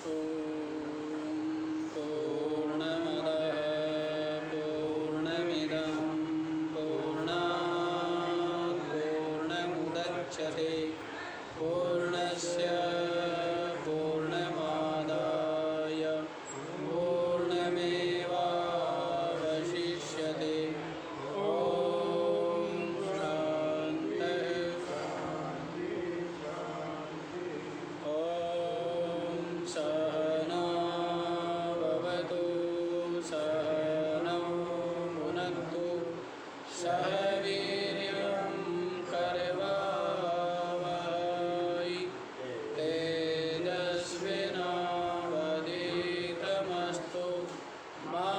पूर्णमदः पूर्णमिदं पूर्णात् पूर्णमुदच्यते पूर्णस्य पूर्णमादाय पूर्णमेवावशिष्यते। ॐ सहना भवतु सहनौ भुनक्तु सह वीर्यं करवावहै तेजस्विनावधीतमस्तु मा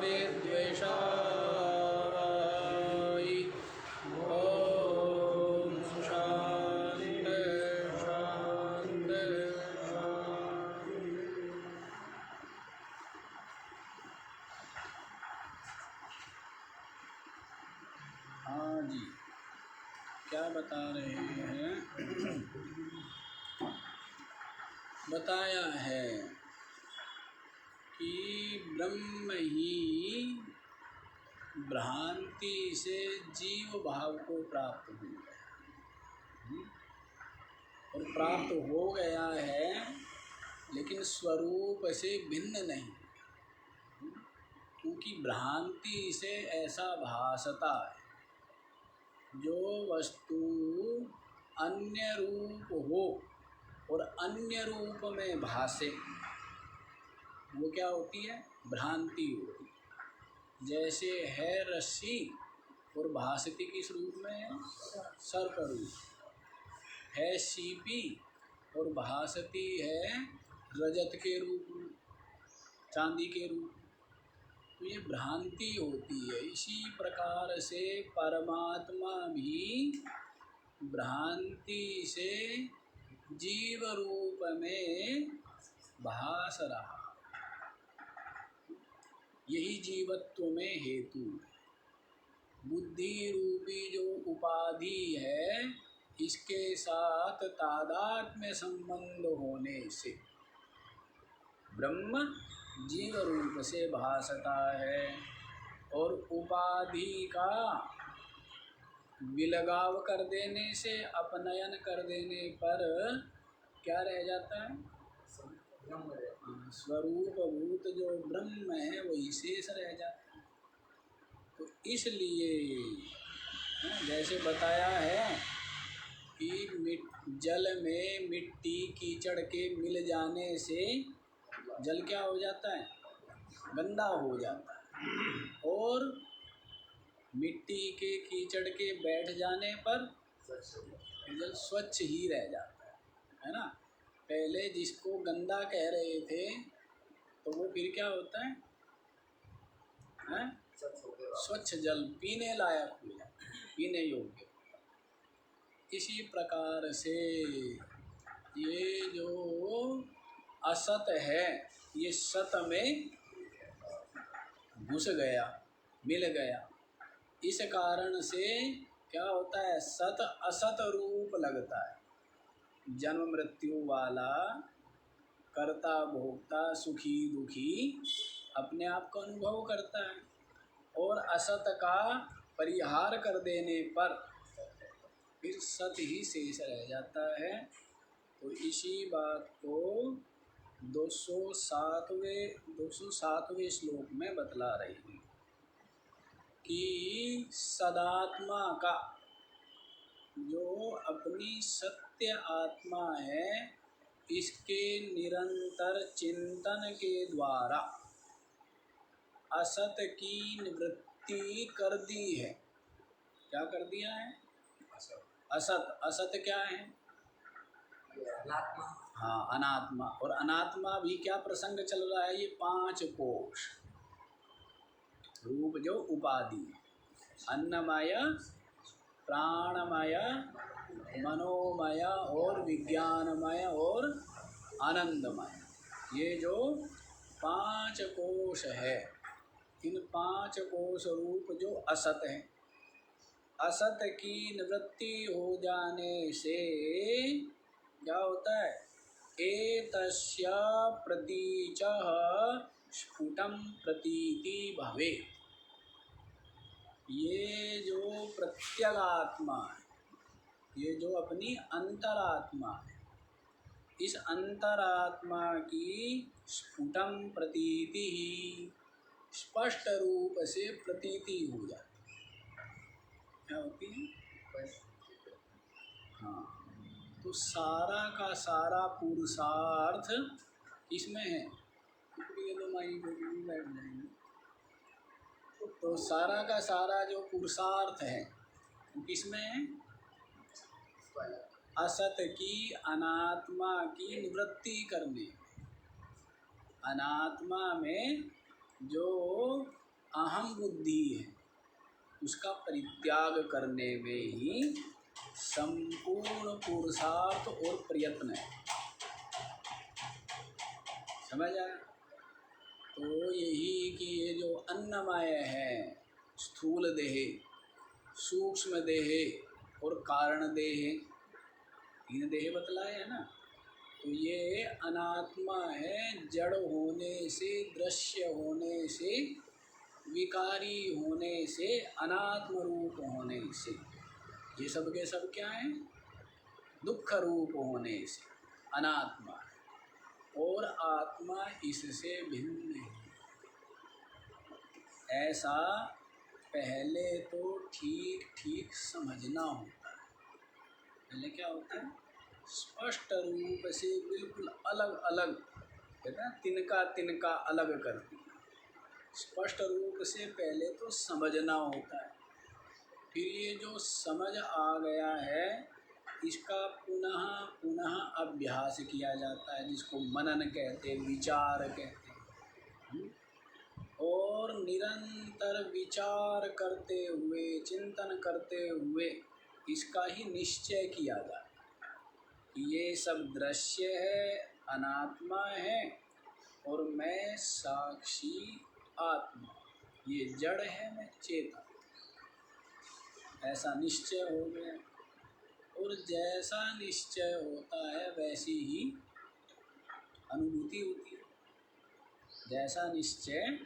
विद्विषावहै। ॐ शान्ति शान्ति शान्ति। हाँ जी, क्या बता रहे हैं? बताया है कि ब्रह्म ही भ्रांति से जीव भाव को प्राप्त हो गया और प्राप्त हो गया है, लेकिन स्वरूप से भिन्न नहीं, क्योंकि भ्रांति से ऐसा भासता है। जो वस्तु अन्य रूप हो और अन्य रूप में भासे, वो क्या होती है? भ्रांति होती है। जैसे है रस्सी और भासती किस रूप में है? सर्प रूप। है सीपी और भासती है रजत के रूप में, चांदी के रूप में। तो ये भ्रांति होती है। इसी प्रकार से परमात्मा भी भ्रांति से जीव रूप में भास रहा। यही जीवत्व में हेतु है। बुद्धि रूपी जो उपाधि है, इसके साथ तादात्म्य संबंध होने से ब्रह्म जीव रूप से भासता है, और उपाधि का विलगाव कर देने से, अपनयन कर देने पर क्या रह जाता है? स्वरूप भूत जो ब्रह्म है वही शेष रह जाता है। तो इसलिए जैसे बताया है कि जल में मिट्टी कीचड़ के मिल जाने से जल क्या हो जाता है? गंदा हो जाता है। और मिट्टी के कीचड़ के बैठ जाने पर जल स्वच्छ ही रह जाता है ना? पहले जिसको गंदा कह रहे थे, तो वो फिर क्या होता है? स्वच्छ जल पीने लायक हो जाता है, पीने योग्य। इसी प्रकार से ये जो असत है, ये सत में घुस गया, मिल गया। इस कारण से क्या होता है? सत असत रूप लगता है। जन्म मृत्यु वाला, कर्ता भोक्ता, सुखी दुखी अपने आप को अनुभव करता है, और असत का परिहार कर देने पर फिर सत ही शेष रह जाता है। तो इसी बात को 207वें श्लोक में बतला रही है कि सदात्मा का, जो अपनी सत्य आत्मा है, इसके निरंतर चिंतन के द्वारा असत की निवृत्ति कर दी है। क्या कर दिया है? असत। असत क्या है? अनात्मा। हाँ, अनात्मा। और अनात्मा भी क्या प्रसंग चल रहा है? ये 5 कोश रूप जो उपाधि, अन्नमय, प्राणमय, मनोमय और विज्ञानमय और आनंदमय, ये जो 5 कोश है, इन 5 कोश रूप जो असत है, असत की निवृत्ति हो जाने से क्या होता है? एक तस्य प्रतीचः स्फुटं प्रतीति भवेत्। ये जो प्रत्यगात्मा है, ये जो अपनी अंतरात्मा है, इस अंतरात्मा की स्फुटम प्रतीति ही स्पष्ट रूप से प्रतीति हो जाती है। क्या होती है? हाँ, तो सारा का सारा पुरुषार्थ इसमें है। ये तो माई बैठ जाएंगे। तो सारा का सारा जो पुरुषार्थ है वो किसमें है? असत की अनात्मा की निवृत्ति करने, अनात्मा में जो अहम बुद्धि है उसका परित्याग करने में ही संपूर्ण पुरुषार्थ और प्रयत्न है। समझ आया? तो यही कि ये जो अन्नमय है, स्थूल देह, सूक्ष्म देह और कारण देह, तीन देह बतलाए है ना। तो ये अनात्मा है, जड़ होने से, दृश्य होने से, विकारी होने से, अनात्म रूप होने से, ये सब के सब क्या है? दुख रूप होने से अनात्मा है, और आत्मा इससे भिन्न है। ऐसा पहले तो ठीक ठीक समझना होता है। पहले क्या होता है? स्पष्ट रूप से बिल्कुल अलग अलग, कहते हैं तिनका तिनका अलग करती है। स्पष्ट रूप से पहले तो समझना होता है, फिर ये जो समझ आ गया है इसका पुनः पुनः अभ्यास किया जाता है, जिसको मनन कहते, विचार कहते। और निरंतर विचार करते हुए, चिंतन करते हुए इसका ही निश्चय किया जाता है कि ये सब दृश्य है, अनात्मा है, और मैं साक्षी आत्मा, ये जड़ है, मैं चेतन। ऐसा निश्चय हो गया, और जैसा निश्चय होता है वैसी ही अनुभूति होती है। जैसा निश्चय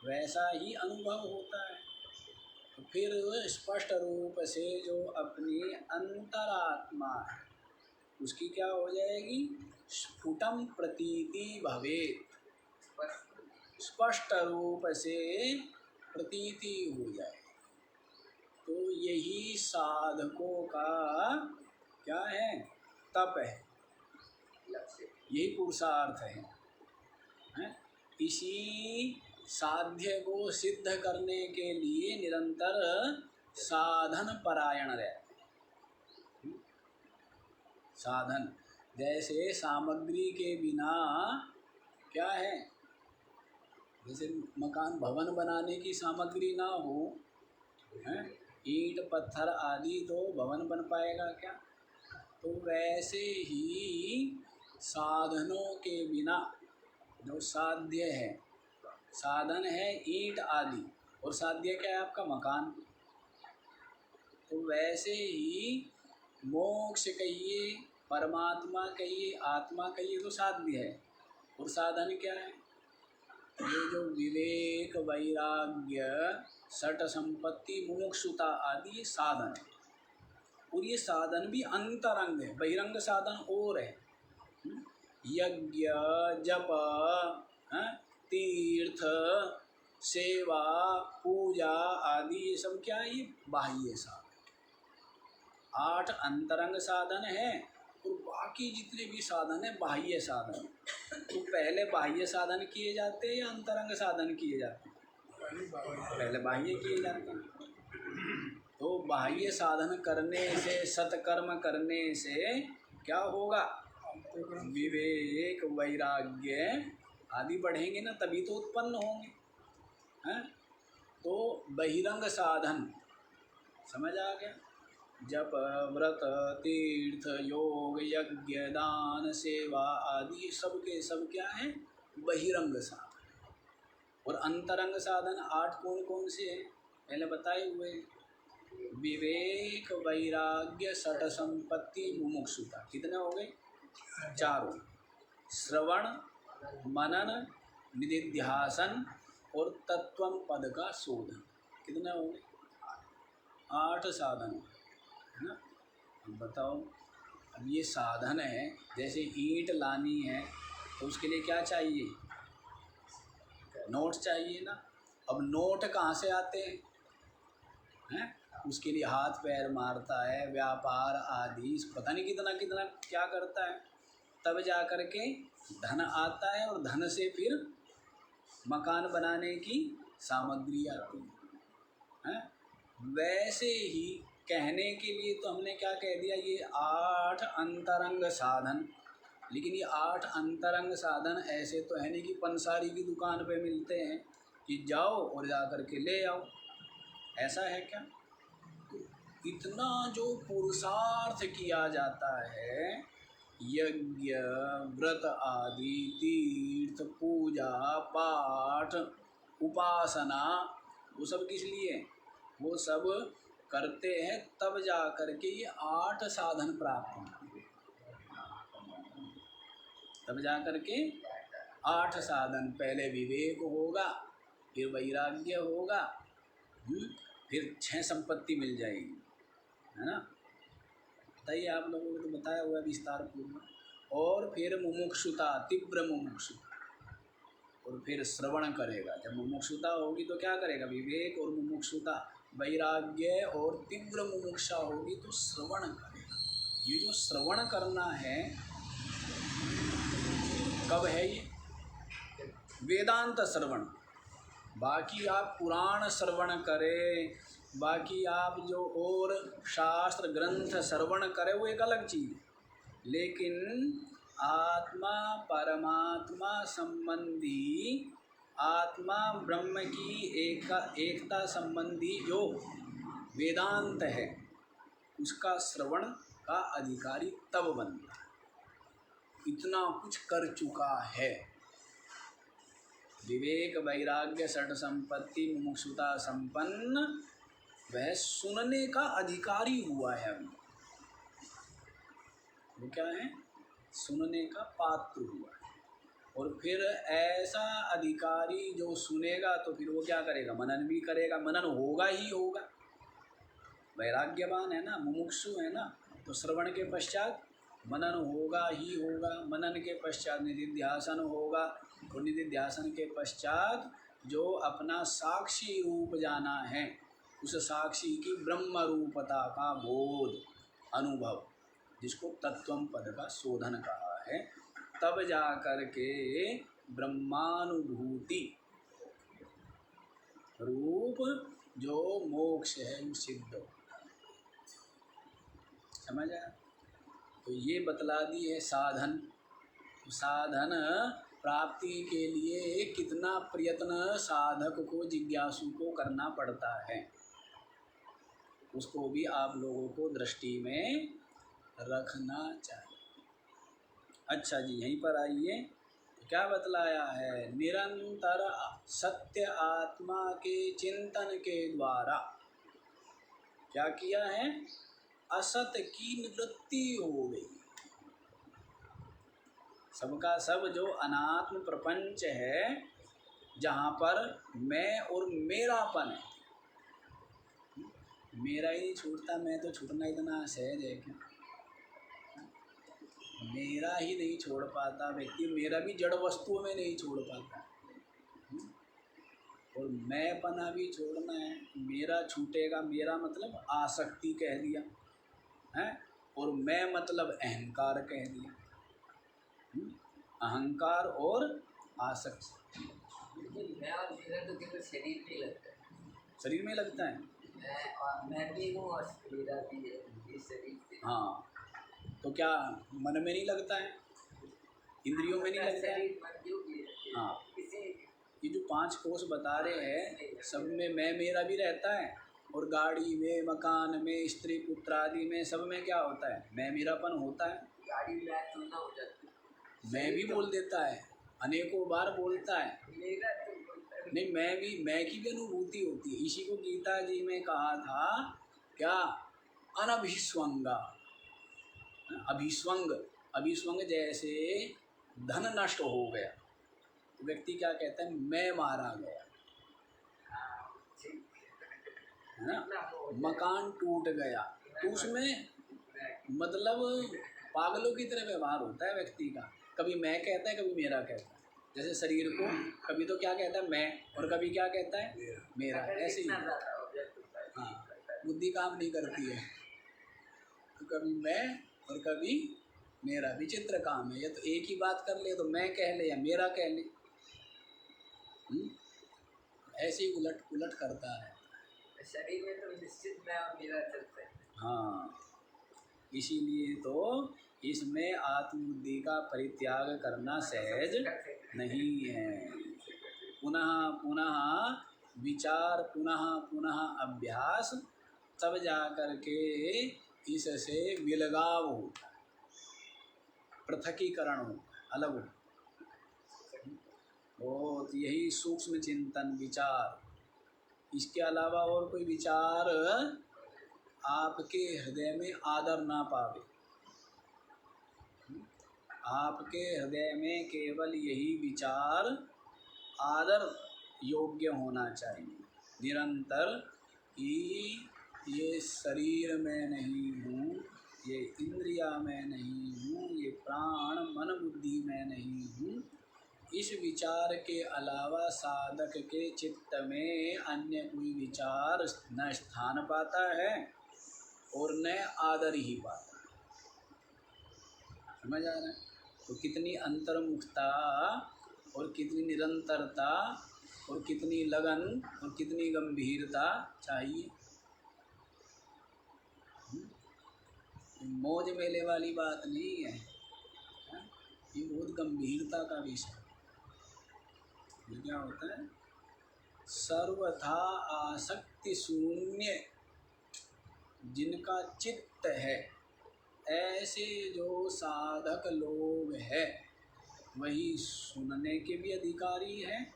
वैसा ही अनुभव होता है। तो फिर स्पष्ट रूप से जो अपनी अंतरात्मा है उसकी क्या हो जाएगी? स्फुटम प्रतीति भवेत्, स्पष्ट रूप से प्रतीति हो जाए। तो यही साधकों का क्या है? तप है, यही पुरुषार्थ है? इसी साध्य को सिद्ध करने के लिए निरंतर साधन परायण रहते। साधन जैसे सामग्री के बिना क्या है? जैसे मकान भवन बनाने की सामग्री ना हो, है, ईंट पत्थर आदि तो भवन बन पाएगा क्या? तो वैसे ही साधनों के बिना जो साध्य है, साधन है ईंट आदि, और साध्य क्या है? आपका मकान। तो वैसे ही मोक्ष कहिए, परमात्मा कहिए, आत्मा कहिए, तो साध्य है। और साधन क्या है? ये जो विवेक, वैराग्य, सट संपत्ति, मुमुक्षुता आदि साधन है। और ये साधन भी अंतरंग है, बहिरंग साधन और है। यज्ञ, जप, तीर्थ, सेवा, पूजा आदि ये सब क्या है? ये बाह्य साधन। 8 अंतरंग साधन है और बाकी जितने भी साधन है बाह्य साधन। तो पहले बाह्य साधन किए जाते हैं या अंतरंग साधन किए जाते हैं? पहले बाह्य किए जाते हैं। तो बाह्य साधन करने से, सत्कर्म करने से क्या होगा? विवेक, वैराग्य आदि बढ़ेंगे ना, तभी तो उत्पन्न होंगे, हैं? तो बहिरंग साधन समझ आ गया? जप, व्रत, तीर्थ, योग, यज्ञ, दान, सेवा आदि सब के सब क्या है? बहिरंग साधन। और अंतरंग साधन 8 कौन कौन से हैं? पहले बताए हुए, विवेक, वैराग्य, सठ संपत्ति, मुमुक्षुता। कितने हो गए? 4 हो। श्रवण, मनन, निधिध्यासन और तत्वम पद का शोधन। कितना हो गए? 8 साधन है ना। अब बताओ, अब ये साधन है, जैसे ईंट लानी है तो उसके लिए क्या चाहिए? नोट चाहिए ना। अब नोट कहाँ से आते हैं? उसके लिए हाथ पैर मारता है, व्यापार आदि पता नहीं कितना कितना क्या करता है, तब जा कर के धन आता है और धन से फिर मकान बनाने की सामग्री आती है। वैसे ही कहने के लिए तो हमने क्या कह दिया, ये 8 अंतरंग साधन। लेकिन ये 8 अंतरंग साधन ऐसे तो है नहीं कि पंसारी की दुकान पे मिलते हैं कि जाओ और जा कर के ले आओ, ऐसा है क्या? इतना जो पुरुषार्थ किया जाता है, यज्ञ, व्रत आदि, तीर्थ, पूजा पाठ, उपासना, वो सब किस लिए? वो सब करते हैं तब जा कर के ये 8 साधन प्राप्त होंगे। तब जा कर के 8 साधन, पहले विवेक होगा, फिर वैराग्य होगा, फिर 6 संपत्ति मिल जाएगी, है ना। बताइए, आप लोगों को तो बताया हुआ विस्तार पूर्वक। और फिर मुमुक्षुता, तीव्र मुमुक्षुता, और फिर श्रवण करेगा। जब मुमुक्षुता होगी तो क्या करेगा? विवेक और मुमुक्षुता, वैराग्य और तीव्र मुमुक्षा होगी तो श्रवण करेगा। ये जो श्रवण करना है कब है? ये वेदांत श्रवण। बाकी आप पुराण श्रवण करें, बाकी आप जो और शास्त्र ग्रंथ श्रवण करें, वो एक अलग चीज़ है। लेकिन आत्मा परमात्मा संबंधी, आत्मा ब्रह्म की एकता संबंधी जो वेदांत है, उसका श्रवण का अधिकारी तब बनता है। इतना कुछ कर चुका है, विवेक वैराग्य षट संपत्ति मुमुक्षुता संपन्न, वह सुनने का अधिकारी हुआ है। अभी वो क्या है? सुनने का पात्र हुआ है। और फिर ऐसा अधिकारी जो सुनेगा तो फिर वो क्या करेगा? मनन भी करेगा। मनन होगा ही होगा। वैराग्यवान है ना, मुमुक्षु है ना, तो श्रवण के पश्चात मनन होगा ही होगा। मनन के पश्चात निधिध्यासन होगा, और निधिध्यासन के पश्चात जो अपना साक्षी रूप जाना है, उस साक्षी की ब्रह्म रूपता का बोध, अनुभव, जिसको तत्वम पद का शोधन कहा है, तब जा कर के ब्रह्मानुभूति रूप जो मोक्ष है वो सिद्ध हो। समझ आया? तो ये बतला दी है साधन। साधन प्राप्ति के लिए कितना प्रयत्न साधक को, जिज्ञासु को करना पड़ता है, उसको भी आप लोगों को दृष्टि में रखना चाहिए। अच्छा जी, यहीं पर आइए, क्या बतलाया है? निरंतर सत्य आत्मा के चिंतन के द्वारा क्या किया है? असत की निवृत्ति हो गई। सबका सब जो अनात्म प्रपंच है, जहाँ पर मैं और मेरापन है, मेरा ही नहीं छूटता, मैं तो छूटना इतना सहज है क्या? मेरा ही नहीं छोड़ पाता व्यक्ति, मेरा भी जड़ वस्तुओं में नहीं छोड़ पाता, और मैं पना भी छोड़ना है। मेरा छूटेगा, मेरा मतलब आसक्ति कह दिया है, और मैं मतलब अहंकार कह दिया। अहंकार और आसक्ति। मैं और मेरा तो केवल शरीर में लगता है। शरीर में लगता है? मैं भी हूँ और मेरा भी है, ये शरीर से। हाँ, तो क्या मन में नहीं लगता है? इंद्रियों में नहीं लगता है? हाँ, ये जो 5 कोष बता रहे हैं, सब में मैं मेरा भी रहता है, और गाड़ी में, मकान में, स्त्री पुत्र आदि में, सब में क्या होता है? मैं मेरापन होता है। गाड़ी में चलना हो जाता है, मैं भी बोल देता है, अनेकों बार बोलता है। मेरा तो बोलता है नहीं, मैं की भी अनुभूति होती है। इसी को गीता जी में कहा था, क्या? अनभिस्वंगा। अभिस्वंग, अभिस्वंग जैसे धन नष्ट हो गया तो व्यक्ति क्या कहता है, मैं मारा गया, है ना। मकान टूट गया तो उसमें मतलब पागलों की तरह व्यवहार होता है व्यक्ति का। कभी मैं कहता है, कभी मेरा कहता है। जैसे शरीर को कभी तो क्या कहता है, मैं, और कभी क्या कहता है, मेरा। ऐसे ही हाँ, बुद्धि काम नहीं करती है, तो कभी मैं और कभी मेरा। विचित्र काम है, या तो एक ही बात कर ले तो मैं कह ले या मेरा कह ले। ऐसे ही उलट पुलट करता है शरीर में तो निश्चित मैं और मेरा चलता है। हाँ, इसीलिए तो इसमें आत्मबुद्धि का परित्याग करना सहज नहीं है। पुनः पुनः विचार, पुनः पुनः अभ्यास, तब जा कर के इससे विलगाव हो, पृथकीकरण हो, अलग हो। बहुत यही सूक्ष्म चिंतन विचार, इसके अलावा और कोई विचार आपके हृदय में आदर ना पावे। आपके हृदय में केवल यही विचार आदर योग्य होना चाहिए निरंतर, कि ये शरीर में नहीं हूँ, ये इंद्रिया में नहीं हूँ, ये प्राण मन बुद्धि में नहीं हूँ। इस विचार के अलावा साधक के चित्त में अन्य कोई विचार न स्थान पाता है और न आदर ही पाता है। समझ आ रहा है? तो कितनी अंतर्मुखता और कितनी निरंतरता और कितनी लगन और कितनी गंभीरता चाहिए। मौज मेले वाली बात नहीं है, ये बहुत गंभीरता का विषय। ये क्या होता है, सर्वथा आसक्ति शून्य जिनका चित्त है, ऐसे जो साधक लोग हैं वही सुनने के भी अधिकारी हैं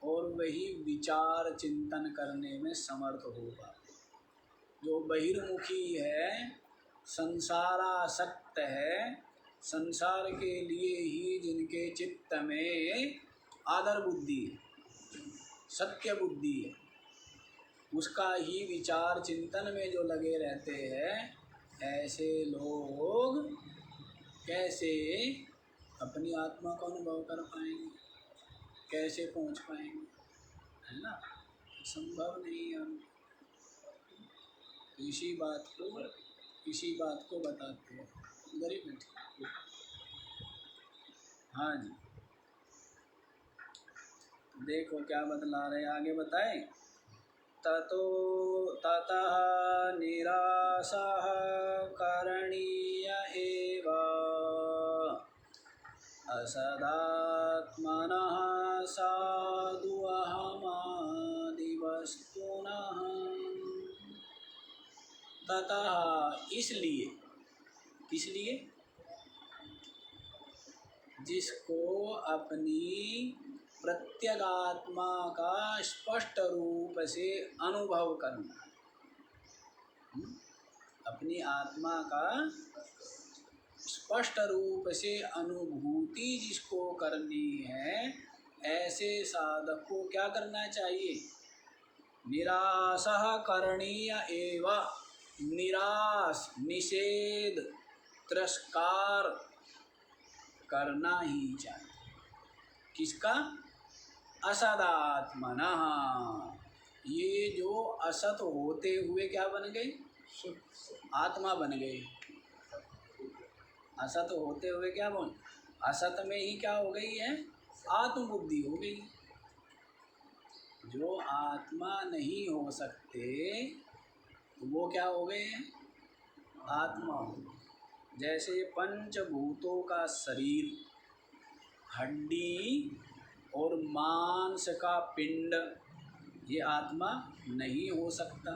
और वही विचार चिंतन करने में समर्थ हो पाते। जो बहिर्मुखी है, संसारासक्त है, संसार के लिए ही जिनके चित्त में आदर बुद्धि, सत्य बुद्धि है, उसका ही विचार चिंतन में जो लगे रहते हैं, ऐसे लोग कैसे अपनी आत्मा का अनुभव कर पाएंगे, कैसे पहुंच पाएंगे, है ना। संभव नहीं है। हम इसी बात को बताते हैं। इधर ही बैठे। हाँ जी, देखो क्या बतला रहे, आगे बताएं। ततः निरासः करणीय एव असदात्मनः साधु अहमादिवस्तुनः। ततः इसलिए जिसको अपनी प्रत्यगात्मा का स्पष्ट रूप से अनुभव करना, अपनी आत्मा का स्पष्ट रूप से अनुभूति जिसको करनी है, ऐसे साधक को क्या करना चाहिए, निरासः करणीय एव, निराश निषेध तिरस्कार करना ही चाहिए। किसका, असदात्मनः, ये जो असत होते हुए क्या बन गए, आत्मा बन गए। असत होते हुए क्या बोल, असत में ही क्या हो गई है, आत्मबुद्धि हो गई। जो आत्मा नहीं हो सकते वो क्या हो गए, आत्मा हो गए। जैसे पंचभूतों का शरीर, हड्डी और मांस का पिंड, ये आत्मा नहीं हो सकता,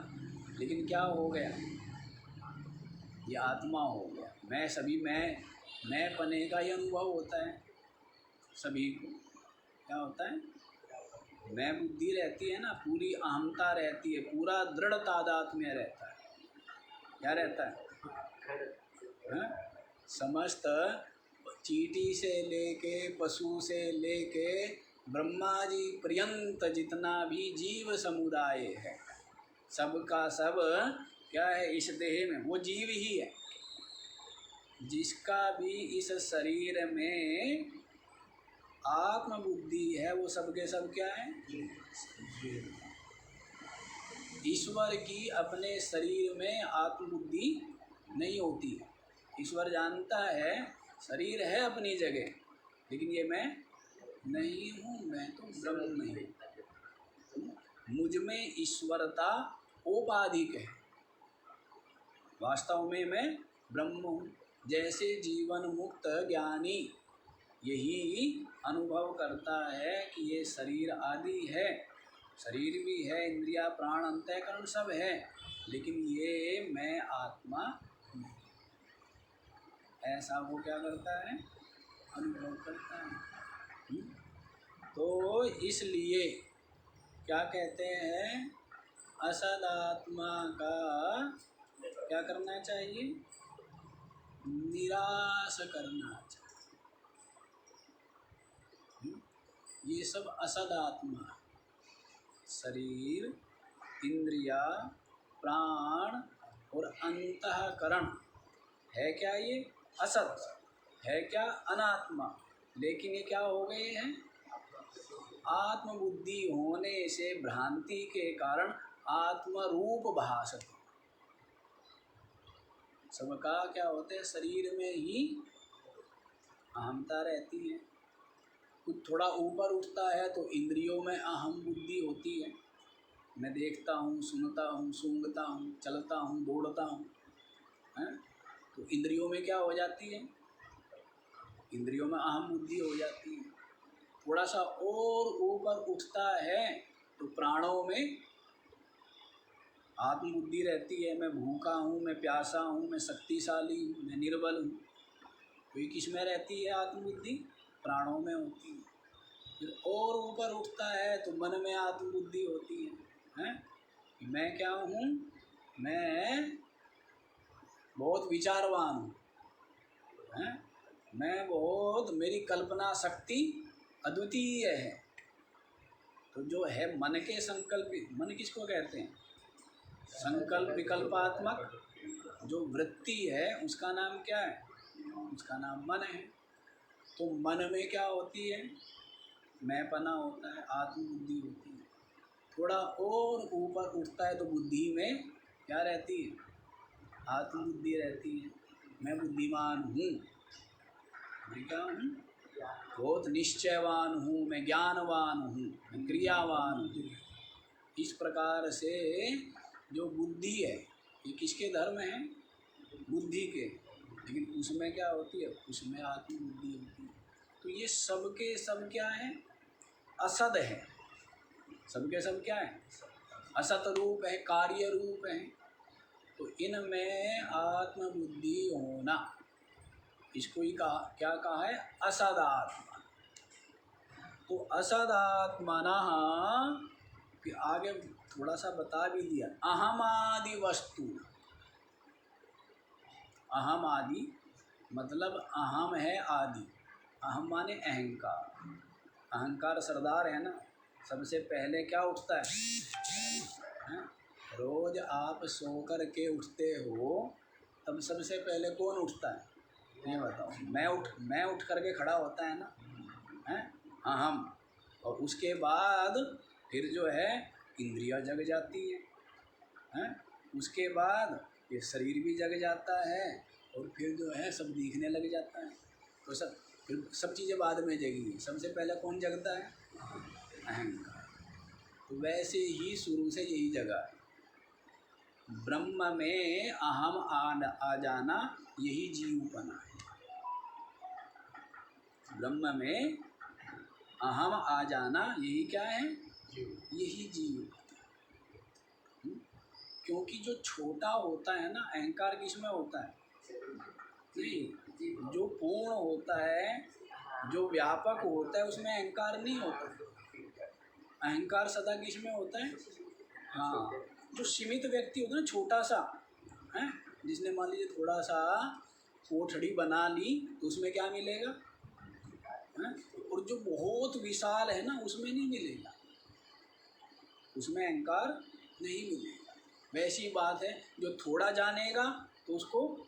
लेकिन क्या हो गया, ये आत्मा हो गया। मैं सभी मैं पने का ही अनुभव होता है सभी को। क्या होता है, मैं बुद्धि रहती है ना, पूरी अहमता रहती है, पूरा दृढ़ तादात्म्य रहता है। क्या रहता है, समस्त चींटी से लेके पशु से लेके ब्रह्मा जी पर्यंत जितना भी जीव समुदाय है, सबका सब क्या है इस देह में, वो जीव ही है। जिसका भी इस शरीर में आत्मबुद्धि है वो सबके सब क्या है? ईश्वर की अपने शरीर में आत्मबुद्धि नहीं होती। ईश्वर जानता है शरीर है अपनी जगह, लेकिन ये मैं नहीं हूँ, मैं तो ब्रह्म नहीं हूँ। मुझ में ईश्वरता औपाधिक है, वास्तव में मैं ब्रह्म हूँ। जैसे जीवन मुक्त ज्ञानी यही अनुभव करता है कि ये शरीर आदि है, शरीर भी है, इंद्रिया प्राण अंतःकरण सब है, लेकिन ये मैं आत्मा नहीं, ऐसा वो क्या करता है? अनुभव करता है। तो इसलिए क्या कहते हैं? असदात्मा का क्या करना चाहिए? निराश करना चाहिए। ये सब असद आत्मा, शरीर, इंद्रिया, प्राण और अंतःकरण है क्या? ये असत है क्या? अनात्मा। लेकिन ये क्या हो गए हैं? आत्मबुद्धि होने से भ्रांति के कारण आत्मरूप भासते। सबका क्या होता है? शरीर में ही अहमता रहती है। कुछ थोड़ा ऊपर उठता है तो इंद्रियों में अहम बुद्धि होती है। मैं देखता हूँ, सुनता हूँ, सूंघता हूँ, चलता हूँ, दौड़ता हूँ, हैं? तो इंद्रियों में क्या हो जाती है? इंद्रियों में अहम बुद्धि हो जाती है। थोड़ा सा और ऊपर उठता है तो प्राणों में आत्मबुद्धि रहती है। मैं भूखा हूँ, मैं प्यासा हूँ, मैं शक्तिशाली हूँ, मैं निर्बल हूँ। तो ये किस में रहती है आत्मबुद्धि? प्राणों में होती है। फिर और ऊपर उठता है तो मन में आत्मबुद्धि होती है, हैं? मैं क्या हूँ? मैं बहुत विचारवान हूँ, हैं? मैं बहुत, मेरी कल्पना शक्ति अद्वितीय है। तो जो है मन के संकल्प, मन किसको कहते हैं? संकल्प विकल्पात्मक जो वृत्ति है उसका नाम क्या है? उसका नाम मन है। तो मन में क्या होती है? मैंपना होता है, आत्मबुद्धि होती है। थोड़ा और ऊपर उठता है तो बुद्धि में क्या रहती है? आत्मबुद्धि रहती है। मैं बुद्धिमान हूँ, मैं क्या हूँ? बहुत निश्चयवान हूँ, मैं ज्ञानवान हूँ, मैं क्रियावान हूँ। इस प्रकार से जो बुद्धि है ये किसके धर्म है? बुद्धि के। लेकिन उसमें क्या होती है? उसमें आत्मबुद्धि होती है। तो ये सबके सब क्या है? असद है। सबके सब क्या है? असत रूप है, कार्य रूप है। तो इनमें आत्मबुद्धि होना, इसको ही कहा, क्या कहा है? असदात्मा। तो असदात्मना फिर आगे थोड़ा सा बता भी दिया, अहमादि वस्तु। अहम आदि मतलब अहम है आदि। अहम माने अहंकार। अहंकार सरदार है ना। सबसे पहले क्या उठता है? रोज आप सो कर के उठते हो तब सबसे पहले कौन उठता है? ये बताओ। मैं उठ करके खड़ा होता है ना, हैं? अहम। और उसके बाद फिर जो है इंद्रियां जग जाती हैं? उसके बाद ये शरीर भी जग जाता है और फिर जो है सब दिखने लग जाता है। तो फिर सब चीज़ें बाद में जगेगी। सबसे पहले कौन जगता है? अहंकार। तो वैसे ही शुरू से यही जगह है। ब्रह्म में अहम आ जाना यही जीवपना है। ब्रह्म में अहम आ जाना यही क्या है? यही जीव। क्योंकि जो छोटा होता है ना, अहंकार किसमें होता है? नहीं, जो पूर्ण होता है, जो व्यापक होता है उसमें अहंकार नहीं होता। अहंकार सदा किसमें होता है? हाँ, जो सीमित व्यक्ति होता है ना, छोटा सा है, जिसने मान लीजिए थोड़ा सा कोठड़ी बना ली तो उसमें क्या मिलेगा? हाँ? और जो बहुत विशाल है ना उसमें नहीं मिलेगा, उसमें अहंकार नहीं मिलेगा। वैसी बात है, जो थोड़ा जानेगा तो उसको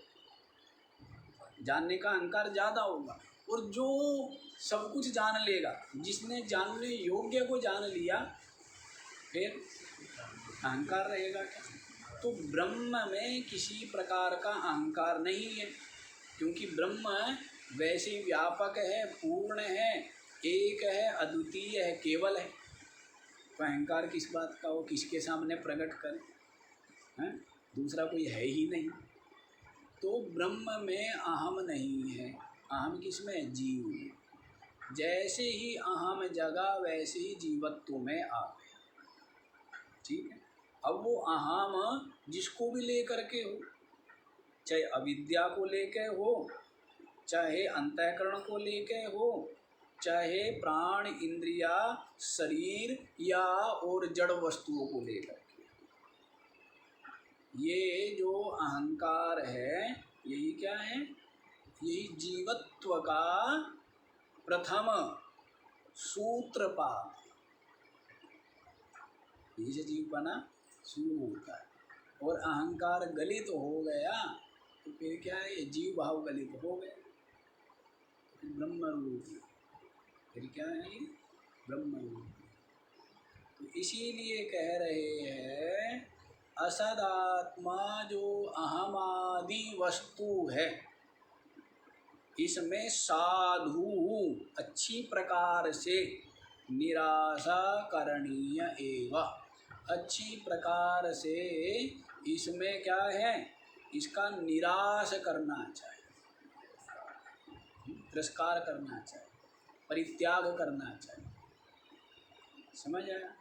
जानने का अहंकार ज़्यादा होगा, और जो सब कुछ जान लेगा, जिसने जानने योग्य को जान लिया, फिर अहंकार रहेगा क्या? तो ब्रह्म में किसी प्रकार का अहंकार नहीं है, क्योंकि ब्रह्म वैसे व्यापक है, पूर्ण है, एक है, अद्वितीय है, केवल है। तो अहंकार किस बात का हो, किसके सामने प्रकट करे? हैं? दूसरा कोई है ही नहीं। तो ब्रह्म में अहम नहीं है। अहम किसमें? जीव में। जैसे ही अहम जगा वैसे ही जीवत्व में आ गया। ठीक है। अब वो अहम जिसको भी लेकर के हो, चाहे अविद्या को लेके हो, चाहे अंतःकरण को लेके हो, चाहे प्राण, इंद्रिया, शरीर या और जड़ वस्तुओं को लेकर के, ये जो अहंकार है यही क्या है? यही जीवत्व का प्रथम सूत्रपात। यही से जीव बना शुरू होता है। और अहंकार गलित हो गया तो फिर क्या है? ये जीव भाव गलित हो गया, फिर ब्रह्म रूप, फिर क्या है? ये ब्रह्म रूप। तो इसीलिए कह रहे हैं असदात्मा जो अहमादि वस्तु है, इसमें साधु अच्छी प्रकार से निराशा करणीय एवं, अच्छी प्रकार से इसमें क्या है? इसका निराश करना चाहिए, तिरस्कार करना चाहिए, परित्याग करना चाहिए। समझ आया?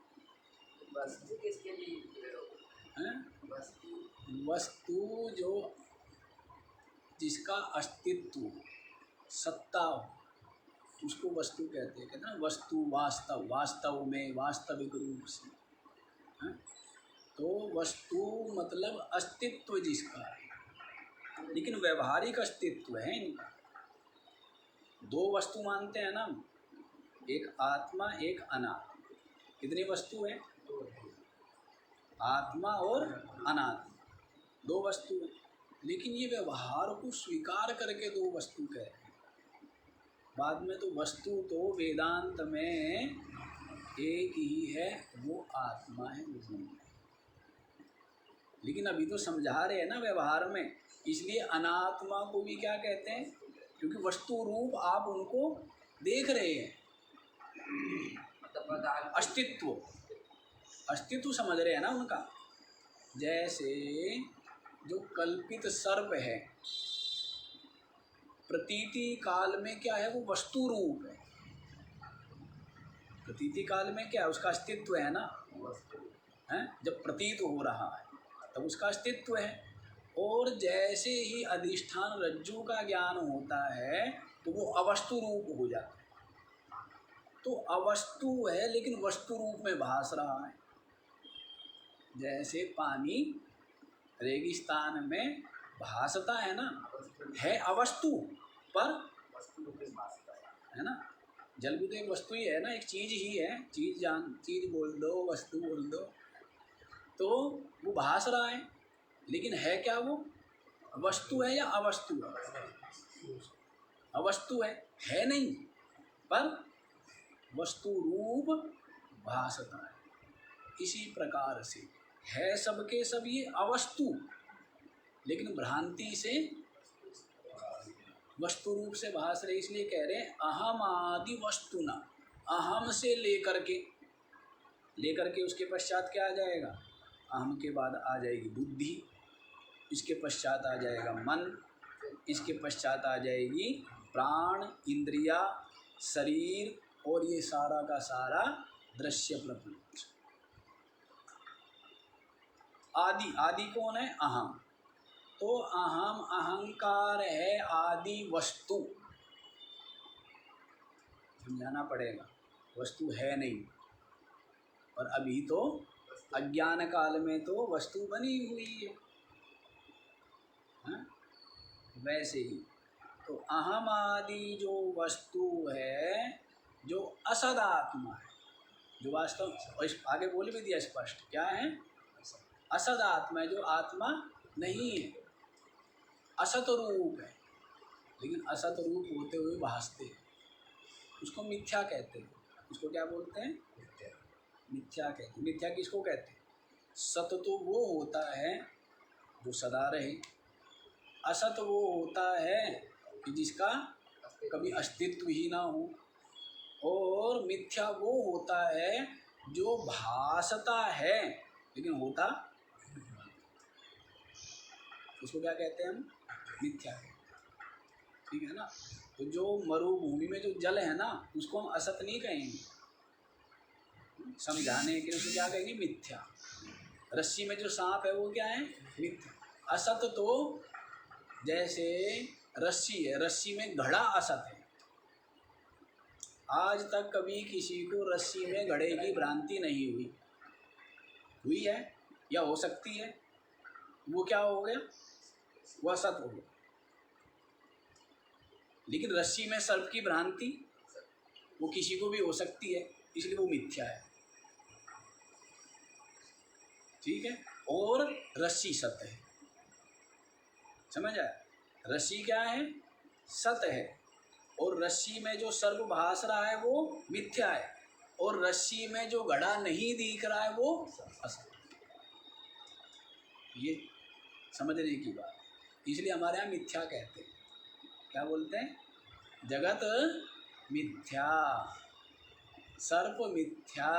वस्तु किसके लिए हैं? वस्तु वस्तु जो जिसका अस्तित्व, सत्ता हो, उसको वस्तु कहते हैं। कहते हैं ना वस्तु वास्तव, वास्तव में, वास्तविक रूप से। हाँ? तो वस्तु मतलब अस्तित्व जिसका है, लेकिन व्यवहारिक अस्तित्व है इनका। दो वस्तु मानते हैं ना, एक आत्मा, एक अनात्मा। कितनी वस्तु है? आत्मा और अनात्मा, दो वस्तु है। लेकिन ये व्यवहार को स्वीकार करके दो वस्तु कह रहे हैं। बाद में तो वस्तु तो वेदांत में एक ही है, वो आत्मा है, वो ब्रह्म है। लेकिन अभी तो समझा रहे हैं ना व्यवहार में, इसलिए अनात्मा को भी क्या कहते हैं? क्योंकि वस्तु रूप आप उनको देख रहे हैं, अस्तित्व, अस्तित्व समझ रहे हैं ना उनका। जैसे जो कल्पित सर्प है, प्रतीति काल में क्या है? वो वस्तु रूप है। प्रतीति काल में क्या है? उसका अस्तित्व है ना, है? जब प्रतीत हो रहा है तब उसका अस्तित्व है। और जैसे ही अधिष्ठान रज्जु का ज्ञान होता है तो वो अवस्तु रूप हो जाता है। तो अवस्तु है लेकिन वस्तु रूप में भास रहा है। जैसे पानी रेगिस्तान में भासता है ना, है अवस्तु पर है ना। जल भी तो एक वस्तु ही है ना, एक चीज ही है। चीज बोल दो, वस्तु बोल दो, तो वो भास रहा है, लेकिन है क्या? वो वस्तु है या अवस्तु है? अवस्तु है नहीं, पर वस्तु रूप भासता है। इसी प्रकार से है सबके सब ये अवस्तु, लेकिन भ्रांति से वस्तु रूप से भास रहे। इसलिए कह रहे हैं अहम आदि वस्तुना, अहम से लेकर के उसके पश्चात क्या आ जाएगा? अहम के बाद आ जाएगी बुद्धि, इसके पश्चात आ जाएगा मन, इसके पश्चात आ जाएगी प्राण, इंद्रिया, शरीर, और ये सारा का सारा दृश्य प्रपंच। आदि, आदि कौन है? अहम। तो अहम, अहंकार है आदि वस्तु। समझाना पड़ेगा, वस्तु है नहीं। और अभी तो अज्ञान काल में तो वस्तु बनी हुई है। हाँ? वैसे ही तो अहम आदि जो वस्तु है, जो असद आत्मा है, जो वास्तव, आगे बोल भी दिया स्पष्ट, क्या है? असद आत्मा है, जो आत्मा नहीं है, असत रूप है, लेकिन असत रूप होते हुए भासते हैं, उसको मिथ्या कहते हैं। उसको क्या बोलते हैं? मिथ्या कहते हैं। मिथ्या किसको कहते हैं? सत तो वो होता है जो सदा रहे, असत वो होता है कि जिसका कभी अस्तित्व ही ना हो, और मिथ्या वो होता है जो भासता है लेकिन होता, उसको क्या कहते हैं हम? मिथ्या कहते हैं। ठीक है ना? तो जो मरुभूमि में जो जल है ना, उसको हम असत नहीं कहेंगे, समझाने के लिए उसको क्या कहेंगे? मिथ्या। रस्सी में जो सांप है वो क्या है? मिथ्या। असत तो जैसे रस्सी है, रस्सी में घड़ा असत है। आज तक कभी किसी को रस्सी में घड़े की भ्रांति नहीं हुई, हुई है या हो सकती है? वो क्या हो गया? वो असत हो गया। लेकिन रस्सी में सर्प की भ्रांति वो किसी को भी हो सकती है, इसलिए वो मिथ्या है। ठीक है? और रस्सी सत्य है, समझ आया? रस्सी क्या है? सत्य है, और रस्सी में जो सर्प भास रहा है वो मिथ्या है, और रस्सी में जो घड़ा नहीं दिख रहा है वो असत। ये समझने की बात, इसलिए हमारे यहाँ मिथ्या कहते हैं। क्या बोलते हैं? जगत मिथ्या, सर्प मिथ्या।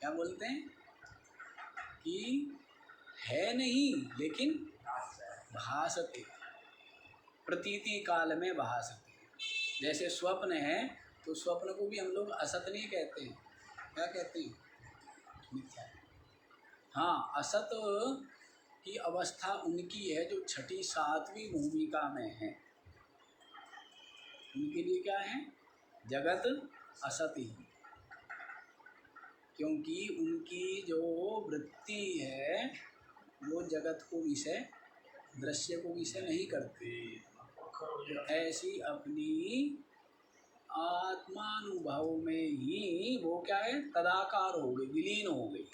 क्या बोलते हैं? कि है नहीं लेकिन भासते, प्रतीति काल में भासते। जैसे स्वप्न है, तो स्वप्न को भी हम लोग असत नहीं कहते हैं, क्या कहते हैं? मिथ्या। हाँ, असत की अवस्था उनकी है जो छठी सातवीं भूमिका में है, उनके लिए क्या है? जगत असत ही, क्योंकि उनकी जो वृत्ति है वो जगत को विषय, दृश्य को विषय नहीं करते। ऐसी अपनी आत्मानुभव में ही वो क्या है? तदाकार हो गई, विलीन हो गई।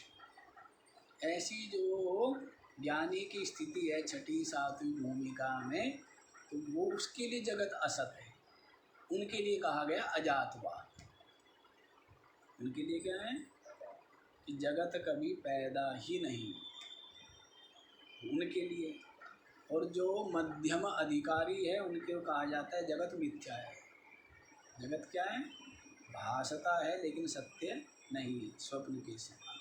ऐसी जो ज्ञानी की स्थिति है छठी सातवीं भूमिका में, तो वो उसके लिए जगत असत है। उनके लिए कहा गया अजातवाद। उनके लिए क्या है? कि जगत कभी पैदा ही नहीं, उनके लिए। और जो मध्यम अधिकारी है उनके कहा जाता है जगत मिथ्या है। जगत क्या है? भासता है लेकिन सत्य नहीं, स्वप्न के समान।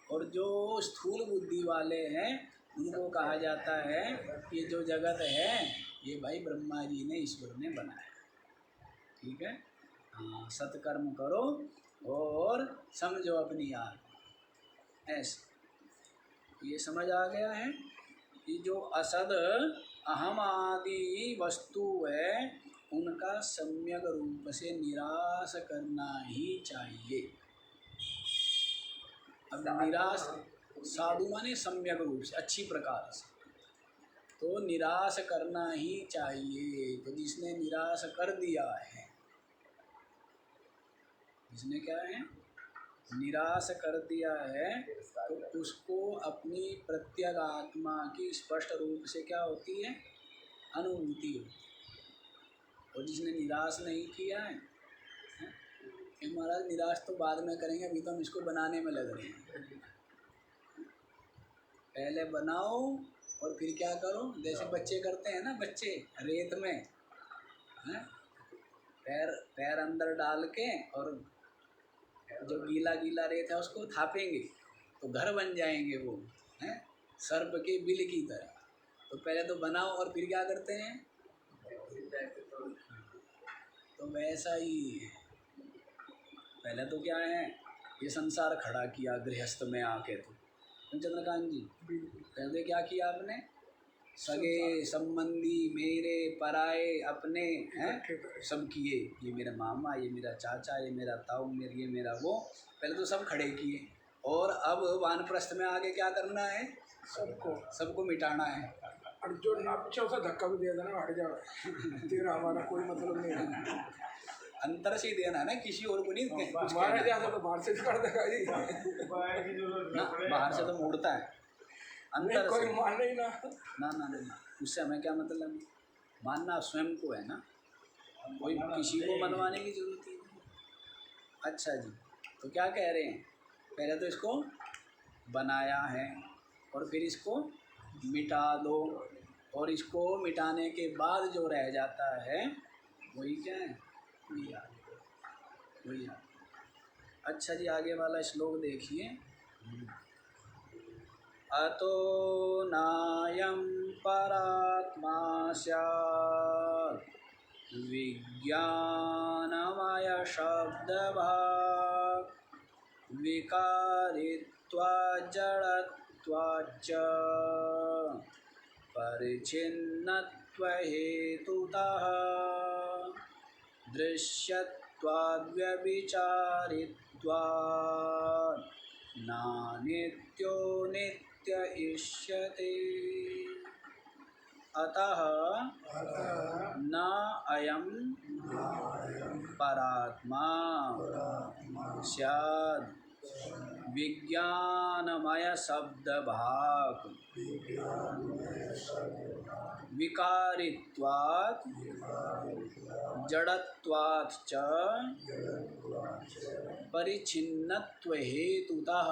और जो स्थूल बुद्धि वाले हैं उनको कहा जाता है कि जो जगत है ये भाई ब्रह्मा जी ने, ईश्वर ने बनाया। ठीक है? हाँ, सत्कर्म करो और समझो अपनी आत्मा, ऐसे। ये समझ आ गया है कि जो असद अहम आदि वस्तु है उनका सम्यक रूप से निराश करना ही चाहिए। अब निराश, साधु माने सम्यक रूप से, अच्छी प्रकार से, तो निराश करना ही चाहिए। तो जिसने निराश कर दिया है, जिसने क्या है? निराश कर दिया है, तो उसको अपनी प्रत्यग आत्मा की स्पष्ट रूप से क्या होती है? अनुभूति होती है। और जिसने निराश नहीं किया है, महाराज निराश तो बाद में करेंगे, अभी तो हम इसको बनाने में लग रहे हैं। पहले बनाओ और फिर क्या करो? जैसे बच्चे करते हैं ना, बच्चे रेत में हैं, पैर अंदर डाल के और जो गीला गीला रेत है उसको थापेंगे तो घर बन जाएंगे वो, हैं, सर्प के बिल की तरह। तो पहले तो बनाओ और फिर क्या करते हैं? तो वैसा ही पहले तो क्या है? ये संसार खड़ा किया गृहस्थ में आके। तो चंद्रकांत जी, पहले क्या किया आपने? सगे संबंधी मेरे पराए अपने हैं सब किए। ये मेरा मामा, ये मेरा चाचा, ये मेरा ताऊ, ये मेरा वो, पहले तो सब खड़े किए। और अब वानप्रस्थ में आगे क्या करना है? सबको मिटाना है। और जो ना पूछा उसे धक्का भी दे देना, हट जाओ, तेरा हमारा कोई मतलब नहीं है। अंतर से ही देना ना, किसी और को नहीं कुछ मारा कहना। जाता तो बाहर से भी कर देगा जी। ना बाहर से तो मोड़ता है, नहीं अंतर कोई से। मान ही ना। ना उससे हमें क्या मतलब, मानना स्वयं को है ना, कोई किसी को मनवाने की जरूरत ही नहीं। अच्छा जी, तो क्या कह रहे हैं, पहले तो इसको बनाया है और फिर इसको मिटा दो, और इसको मिटाने के बाद जो रह जाता है वही क्या है, वही याद, वही याद। अच्छा जी, आगे वाला श्लोक देखिए। अतो नायं परात्मा स्यात् विज्ञानमय शब्दभाक् विकारित्वा जडत्वाच्च परिच्छिन्नत्वहेतुतः दृश्यत्वाद्व्यभिचारित्वात् नानित्यो नित्य इष्यते। अतः न अयं परात्मा स्याद् विज्ञानमय शब्दभाक् विकारित्वात् जडत्वात् च परिच्छिन्नत्वहेतुतः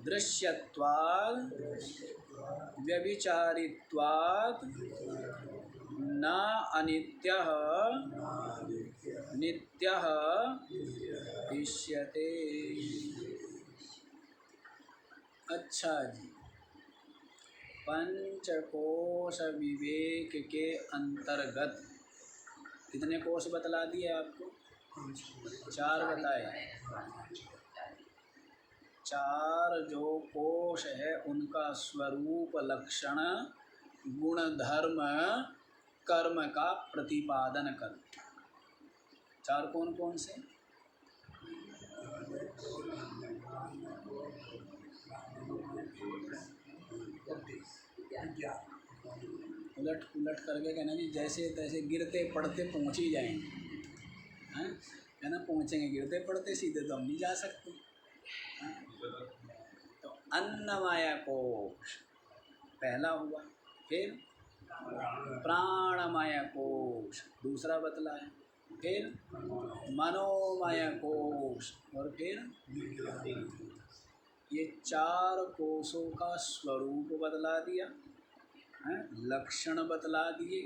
दृश्यत्वात् व्यभिचारित्वात् न अनित्यः नित्यः इष्यते। अच्छा जी, पंचकोश विवेक के अंतर्गत कितने कोश बतला दिए आपको? 4 बताए। 4 जो कोश है उनका स्वरूप, लक्षण, गुण, धर्म, कर्म का प्रतिपादन कर। 4 कौन कौन से? उलट पुलट करके कहना जी, जैसे तैसे गिरते पड़ते पहुँच ही जाएंगे, हैं? कहना पहुँचेंगे, गिरते पड़ते सीधे तो हम नहीं जा सकते। तो अन्नमय कोश पहला हुआ, फिर प्राणमय कोश दूसरा बतलाया, फिर मनोमय कोश, और फिर ये 4 कोशों का स्वरूप बतला दिया, लक्षण बतला दिए,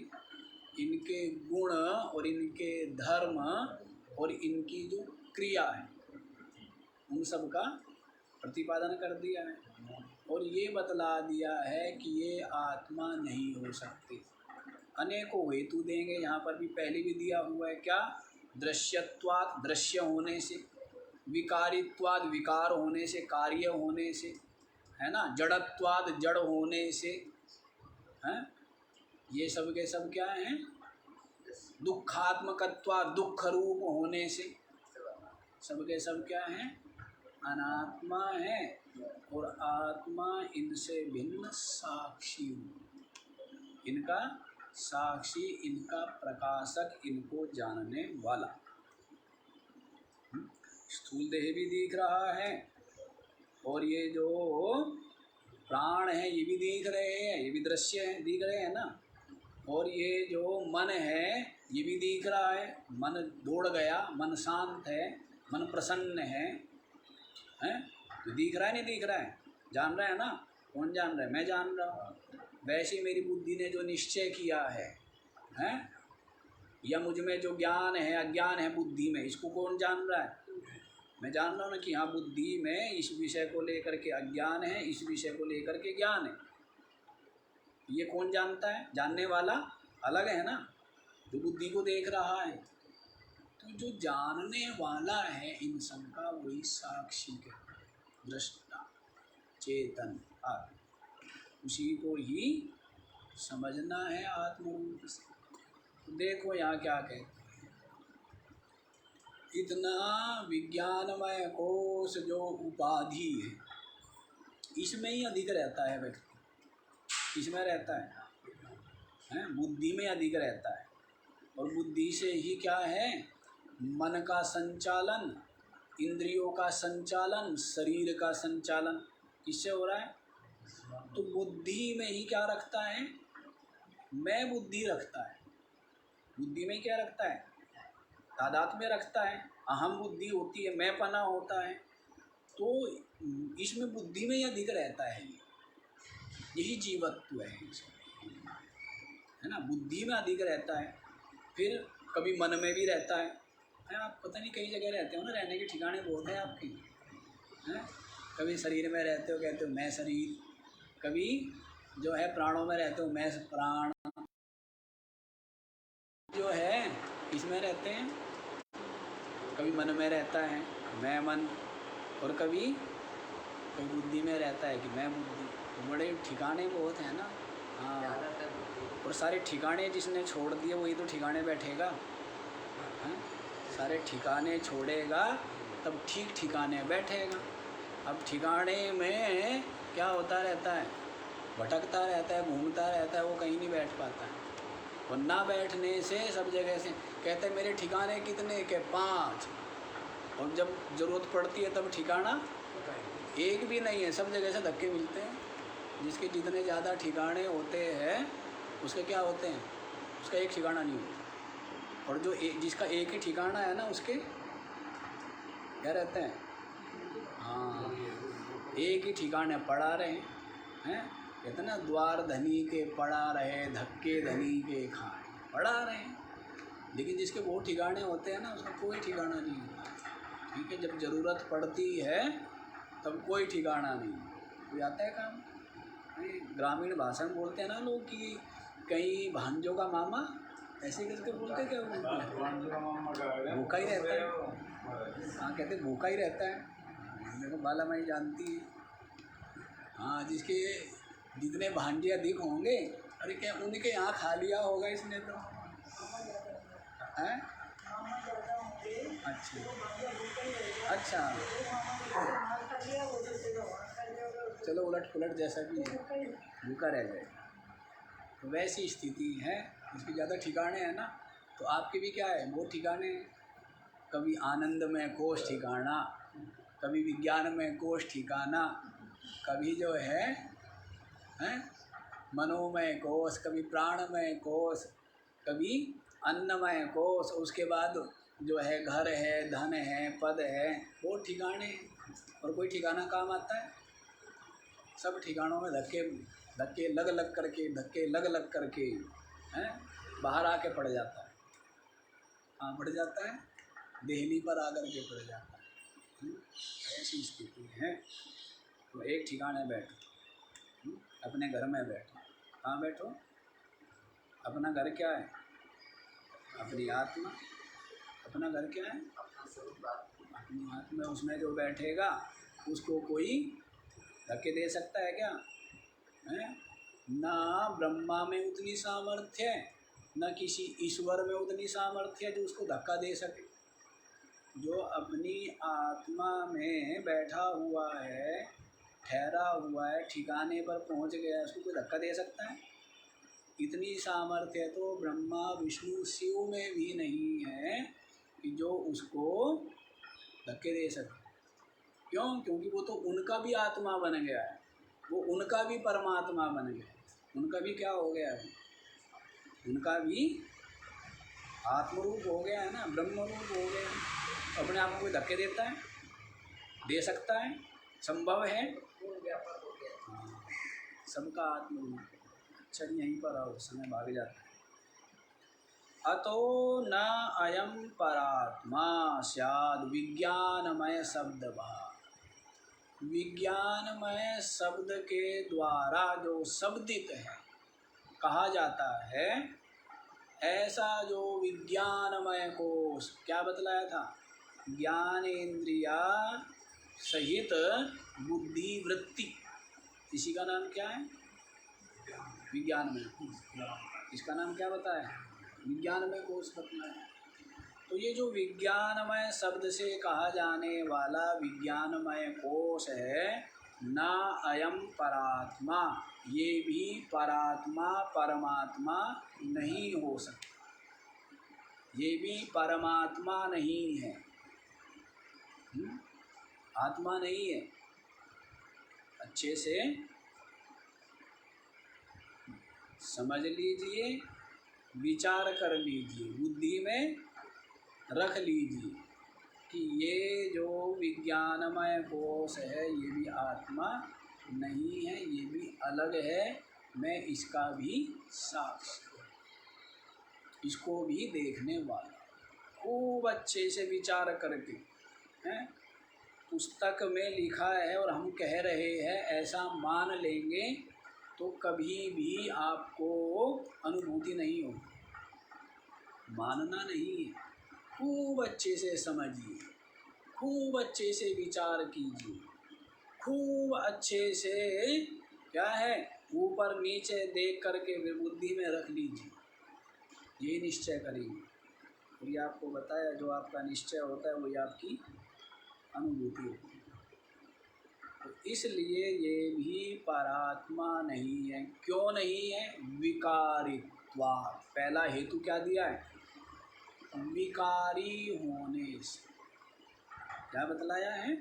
इनके गुण और इनके धर्म और इनकी जो क्रिया है उन सब का प्रतिपादन कर दिया है। और ये बतला दिया है कि ये आत्मा नहीं हो सकती। अनेकों हेतु देंगे, यहाँ पर भी पहले भी दिया हुआ है क्या, दृश्यत्वात् दृश्य होने से, विकारित्वाद विकार होने से, कार्य होने से, है ना, जड़त्वाद जड़ होने से, हैं, ये सब के सब क्या हैं, दुखात्मकत्वाद दुख रूप होने से, सब के सब क्या हैं, अनात्मा है। और आत्मा इनसे भिन्न साक्षी, इनका साक्षी, इनका प्रकाशक, इनको जानने वाला। स्थूल देह भी दिख रहा है, और ये जो प्राण है ये भी दिख रहे हैं, ये भी दृश्य है, दिख रहे हैं ना। और ये जो मन है ये भी दिख रहा है, मन दौड़ गया, मन शांत है, मन प्रसन्न है, हैं? तो दिख रहा है नहीं दिख रहा है, जान रहा है ना, कौन जान रहा है, मैं जान रहा हूँ। वैसे मेरी बुद्धि ने जो निश्चय किया है, हैं, या मुझ में जो ज्ञान है, अज्ञान है बुद्धि में, इसको कौन जान रहा है, मैं जान रहा हूँ ना कि हाँ बुद्धि में इस विषय को लेकर के अज्ञान है, इस विषय को लेकर के ज्ञान है। ये कौन जानता है, जानने वाला अलग है ना, जो बुद्धि को देख रहा है। तो जो जानने वाला है इन सब का वही साक्षी के, दृष्टा, चेतन, आत्मा, उसी को ही समझना है आत्मरूप से। देखो यहाँ क्या कहते हैं, इतना विज्ञानमय कोश जो उपाधि है इसमें ही अधिक रहता है व्यक्ति, किसमें रहता है? बुद्धि में अधिक रहता है। और बुद्धि से ही क्या है? मन का संचालन, इंद्रियों का संचालन, शरीर का संचालन किससे हो रहा है? तो बुद्धि में ही क्या रखता है? मैं बुद्धि रखता है। बुद्धि में क्या रखता है? तादात्म्य में रखता है, अहम बुद्धि होती है, मैं पना होता है। तो इसमें बुद्धि में ही अधिक रहता है। यही जीवत्व है ना, बुद्धि में अधिक रहता है। फिर कभी मन में भी रहता है। आप पता नहीं कई जगह रहते हो ना, रहने के ठिकाने बहुत है आपकी, हैं? कभी शरीर में रहते हो, कहते हो मैं शरीर, कभी जो है प्राणों में रहते हो, मैं प्राण, जो है इसमें रहते हैं। कभी मन में रहता है मैं मन, और कभी बुद्धि में रहता है कि मैं बुद्धि। तो बड़े ठिकाने बहुत हैं ना। हाँ, और सारे ठिकाने जिसने छोड़ दिए वही तो ठिकाने बैठेगा। हैं? सारे ठिकाने छोड़ेगा तब ठीक ठिकाने बैठेगा। अब ठिकाने में क्या होता रहता है? भटकता रहता है, घूमता रहता है, वो कहीं नहीं बैठ पाता है। और ना बैठने से सब जगह से कहते हैं मेरे ठिकाने कितने के 5, और जब ज़रूरत पड़ती है तब ठिकाना एक भी नहीं है। सब जगह से धक्के मिलते हैं। जिसके जितने ज़्यादा ठिकाने होते हैं उसके क्या होते हैं? उसका एक ठिकाना नहीं होता। और जो जिसका एक ही ठिकाना है ना, उसके क्या रहते हैं? हाँ, एक ही ठिकाने पड़ा रहे हैं। कहते ना, द्वार धनी के पड़ा रहे, धक्के धनी के खाए, पड़ा रहे। लेकिन जिसके बहुत ठिकाने होते हैं ना, उसका कोई ठिकाना नहीं होता। ठीक है, जब ज़रूरत पड़ती है तब कोई ठिकाना नहीं, कोई आता है काम। ग्रामीण भाषा में बोलते हैं ना लोग कि कहीं भांजों का मामा, ऐसे करके बोलते क्या? भूखा ही रहता है। हाँ, कहते भूखा ही रहता है। मेरे को बाला माई जानती है। हाँ, जिसके जितने भांजे अधिक होंगे, अरे क्या उनके यहाँ खा लिया होगा इसने तो, हैं? अच्छा, चलो उलट पुलट जैसा भी है, भूखा रह जाएगा। तो वैसी स्थिति है। इसके ज़्यादा ठिकाने हैं ना, तो आपके भी क्या है? वो ठिकाने हैं। कभी आनंद में कोष ठिकाना, कभी विज्ञान में कोष ठिकाना, कभी जो है मनोमय कोष, कभी प्राणमय कोष, कभी अन्नमय कोष। उसके बाद जो है घर है, धन है, पद है, वो ठिकाने हैं। और कोई ठिकाना काम आता है? सब ठिकानों में धक्के लग लग करके हैं, बाहर आके पड़ जाता है। हाँ, पड़ जाता है, देहली पर आकर के पड़ जाता है। ऐसी स्थिति है। तो एक ठिकाने बैठो, अपने घर में बैठो। कहाँ बैठो? अपना घर क्या है? अपनी आत्मा। अपना घर क्या है? अपनी आत्मा। उसमें जो बैठेगा उसको कोई धक्के दे सकता है क्या? है ना। ब्रह्मा में उतनी सामर्थ्य है, न किसी ईश्वर में उतनी सामर्थ्य है जो उसको धक्का दे सके। जो अपनी आत्मा में बैठा हुआ है, ठहरा हुआ है, ठिकाने पर पहुंच गया है, उसको कोई धक्का दे सकता है? इतनी सामर्थ्य तो ब्रह्मा विष्णु शिव में भी नहीं है कि जो उसको धक्के दे सके। क्यों? क्योंकि वो तो उनका भी आत्मा बन गया है, वो उनका भी परमात्मा बन गया है, उनका भी क्या हो गया है? उनका भी आत्मरूप हो गया है ना, ब्रह्म रूप हो गया है। अपने आप को कोई धक्के देता है? दे सकता है? संभव है? सबका आत्मरूप। अच्छा, यहीं पर आओ, समय भाग जाता है। अतो न अयम परात्मा स्याद विज्ञानमय शब्द भाव। विज्ञानमय शब्द के द्वारा जो शब्दित है, कहा जाता है, ऐसा जो विज्ञानमय कोश, क्या बतलाया था? ज्ञानेन्द्रिया सहित बुद्धि वृत्ति, इसी का नाम क्या है? विज्ञानमय। इसका नाम क्या बताया? विज्ञानमय कोश बतलाया। तो ये जो विज्ञानमय शब्द से कहा जाने वाला विज्ञानमय कोश है, ना अयम परात्मा, ये भी परात्मा परमात्मा नहीं हो सकता, ये भी परमात्मा नहीं है, आत्मा नहीं है। अच्छे से समझ लीजिए, विचार कर लीजिए, बुद्धि में रख लीजिए कि ये जो विज्ञानमय कोश है ये भी आत्मा नहीं है, ये भी अलग है, मैं इसका भी साक्षी, इसको भी देखने वाला। खूब अच्छे से विचार करके, हैं, पुस्तक में लिखा है और हम कह रहे हैं ऐसा मान लेंगे तो कभी भी आपको अनुभूति नहीं होगी, मानना नहीं है। खूब अच्छे से समझिए, खूब अच्छे से विचार कीजिए, खूब अच्छे से क्या है ऊपर नीचे देख करके बुद्धि में रख लीजिए, ये निश्चय करिए। और ये आपको बताया जो आपका निश्चय होता है वही आपकी अनुभूति होती है। तो इसलिए ये भी परात्मा नहीं है। क्यों नहीं है? विकारित्वा। पहला हेतु क्या दिया है? विकारी होने से। क्या बतलाया है?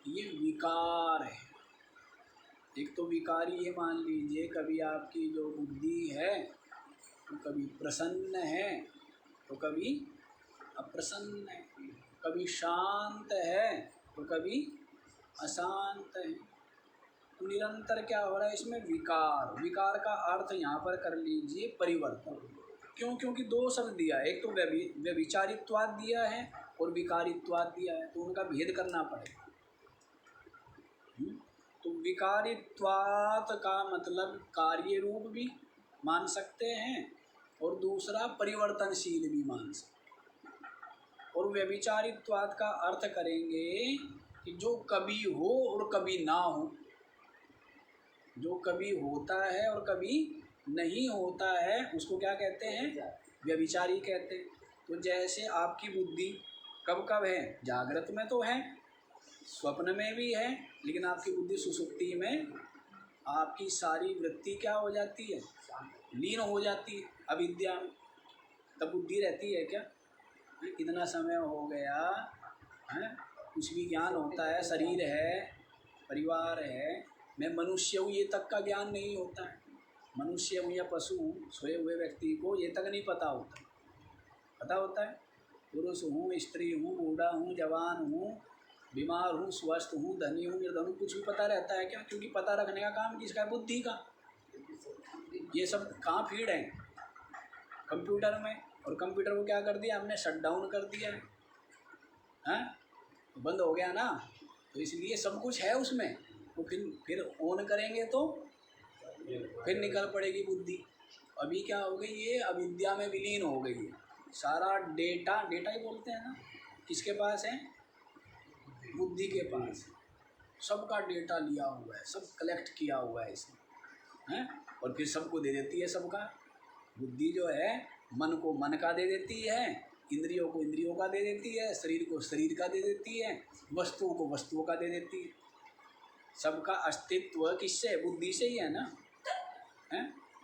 ये विकार है। एक तो विकारी ये मान लीजिए, कभी आपकी जो बुद्धि है तो कभी प्रसन्न है तो कभी अप्रसन्न है, कभी शांत है तो कभी अशांत है। तो निरंतर क्या हो रहा है इसमें? विकार। विकार का अर्थ यहाँ पर कर लीजिए परिवर्तन। क्यों? क्योंकि दो शब्द दिया है, एक तो व्यभिचारित्वाद दिया है और विकारित्वाद दिया है, तो उनका भेद करना पड़ेगा। तो विकारित्वाद का मतलब कार्य रूप भी मान सकते हैं और दूसरा परिवर्तनशील भी मान सकते हैं। और व्यभिचारित्वाद का अर्थ करेंगे कि जो कभी हो और कभी ना हो, जो कभी होता है और कभी नहीं होता है, उसको क्या कहते हैं? व्यभिचारी कहते हैं। तो जैसे आपकी बुद्धि कब कब है? जागृत में तो है, स्वप्न में भी है, लेकिन आपकी बुद्धि सुसुप्ति में आपकी सारी वृत्ति क्या हो जाती है? लीन हो जाती है अविद्या में। तब बुद्धि रहती है क्या? कितना समय हो गया है, कुछ भी ज्ञान होता है, शरीर है, परिवार है, मैं मनुष्य हूँ, ये तक का ज्ञान नहीं होता है। मनुष्य हूँ या पशु हूँ, सोए हुए व्यक्ति को ये तक नहीं पता होता। पता होता है पुरुष हूँ, स्त्री हूँ, बूढ़ा हूँ, जवान हूँ, बीमार हूँ, स्वस्थ हूँ, धनी हूँ, निर्धन हूँ, कुछ भी पता रहता है क्या? क्योंकि पता रखने का काम किसका है? बुद्धि का। ये सब कहाँ फीड है? कंप्यूटर में। और कंप्यूटर को क्या कर दिया हमने? शट डाउन कर दिया है, तो बंद हो गया ना। तो इसलिए सब कुछ है उसमें, तो फिर ऑन करेंगे तो फिर निकल पड़ेगी बुद्धि। अभी क्या हो गई? ये अविद्या में विलीन हो गई है। सारा डेटा ही बोलते हैं ना, किसके पास है? बुद्धि के पास। सबका डेटा लिया हुआ है, सब कलेक्ट किया हुआ है इसने, हैं? और फिर सबको दे देती है सबका। बुद्धि जो है मन को मन का दे देती है, इंद्रियों को इंद्रियों का दे देती है, शरीर को शरीर का दे देती है, वस्तुओं को वस्तुओं का दे देती है। सबका अस्तित्व किससे है? बुद्धि से ही है ना, है?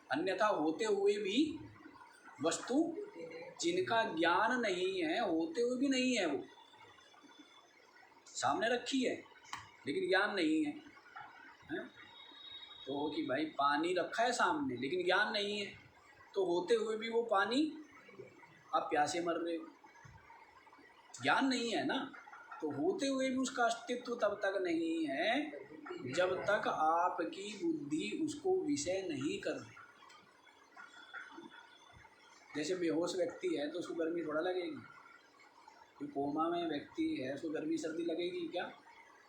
अन्यथा होते हुए भी वस्तु जिनका ज्ञान नहीं है, होते हुए भी नहीं है, वो सामने रखी है लेकिन ज्ञान नहीं है, हैं? तो कि भाई पानी रखा है सामने लेकिन ज्ञान नहीं है, तो होते हुए भी वो पानी आप प्यासे मर रहे हो, ज्ञान नहीं है ना। तो होते हुए भी उसका अस्तित्व तब तक नहीं है जब तक आपकी बुद्धि उसको विषय नहीं कर दे। जैसे बेहोश व्यक्ति है तो उसको गर्मी थोड़ा लगेगी, जो कोमा में व्यक्ति है उसको गर्मी सर्दी लगेगी क्या?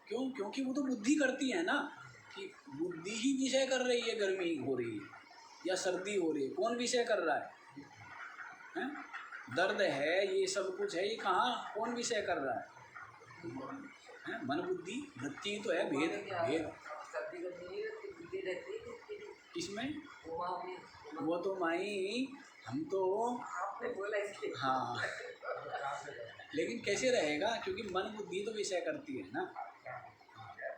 क्यों? क्योंकि वो तो बुद्धि करती है ना, कि बुद्धि ही विषय कर रही है, गर्मी हो रही है या सर्दी हो रही है, कौन विषय कर रहा है? दर्द है, ये सब कुछ है, ये कहाँ कौन विषय कर रहा है? मन बुद्धि वृत्ति तो है, भेद किसमें? वो तो माई हम तो आपने बोला इसलिए। हाँ, लेकिन कैसे रहेगा? क्योंकि मन बुद्धि तो विषय करती है ना।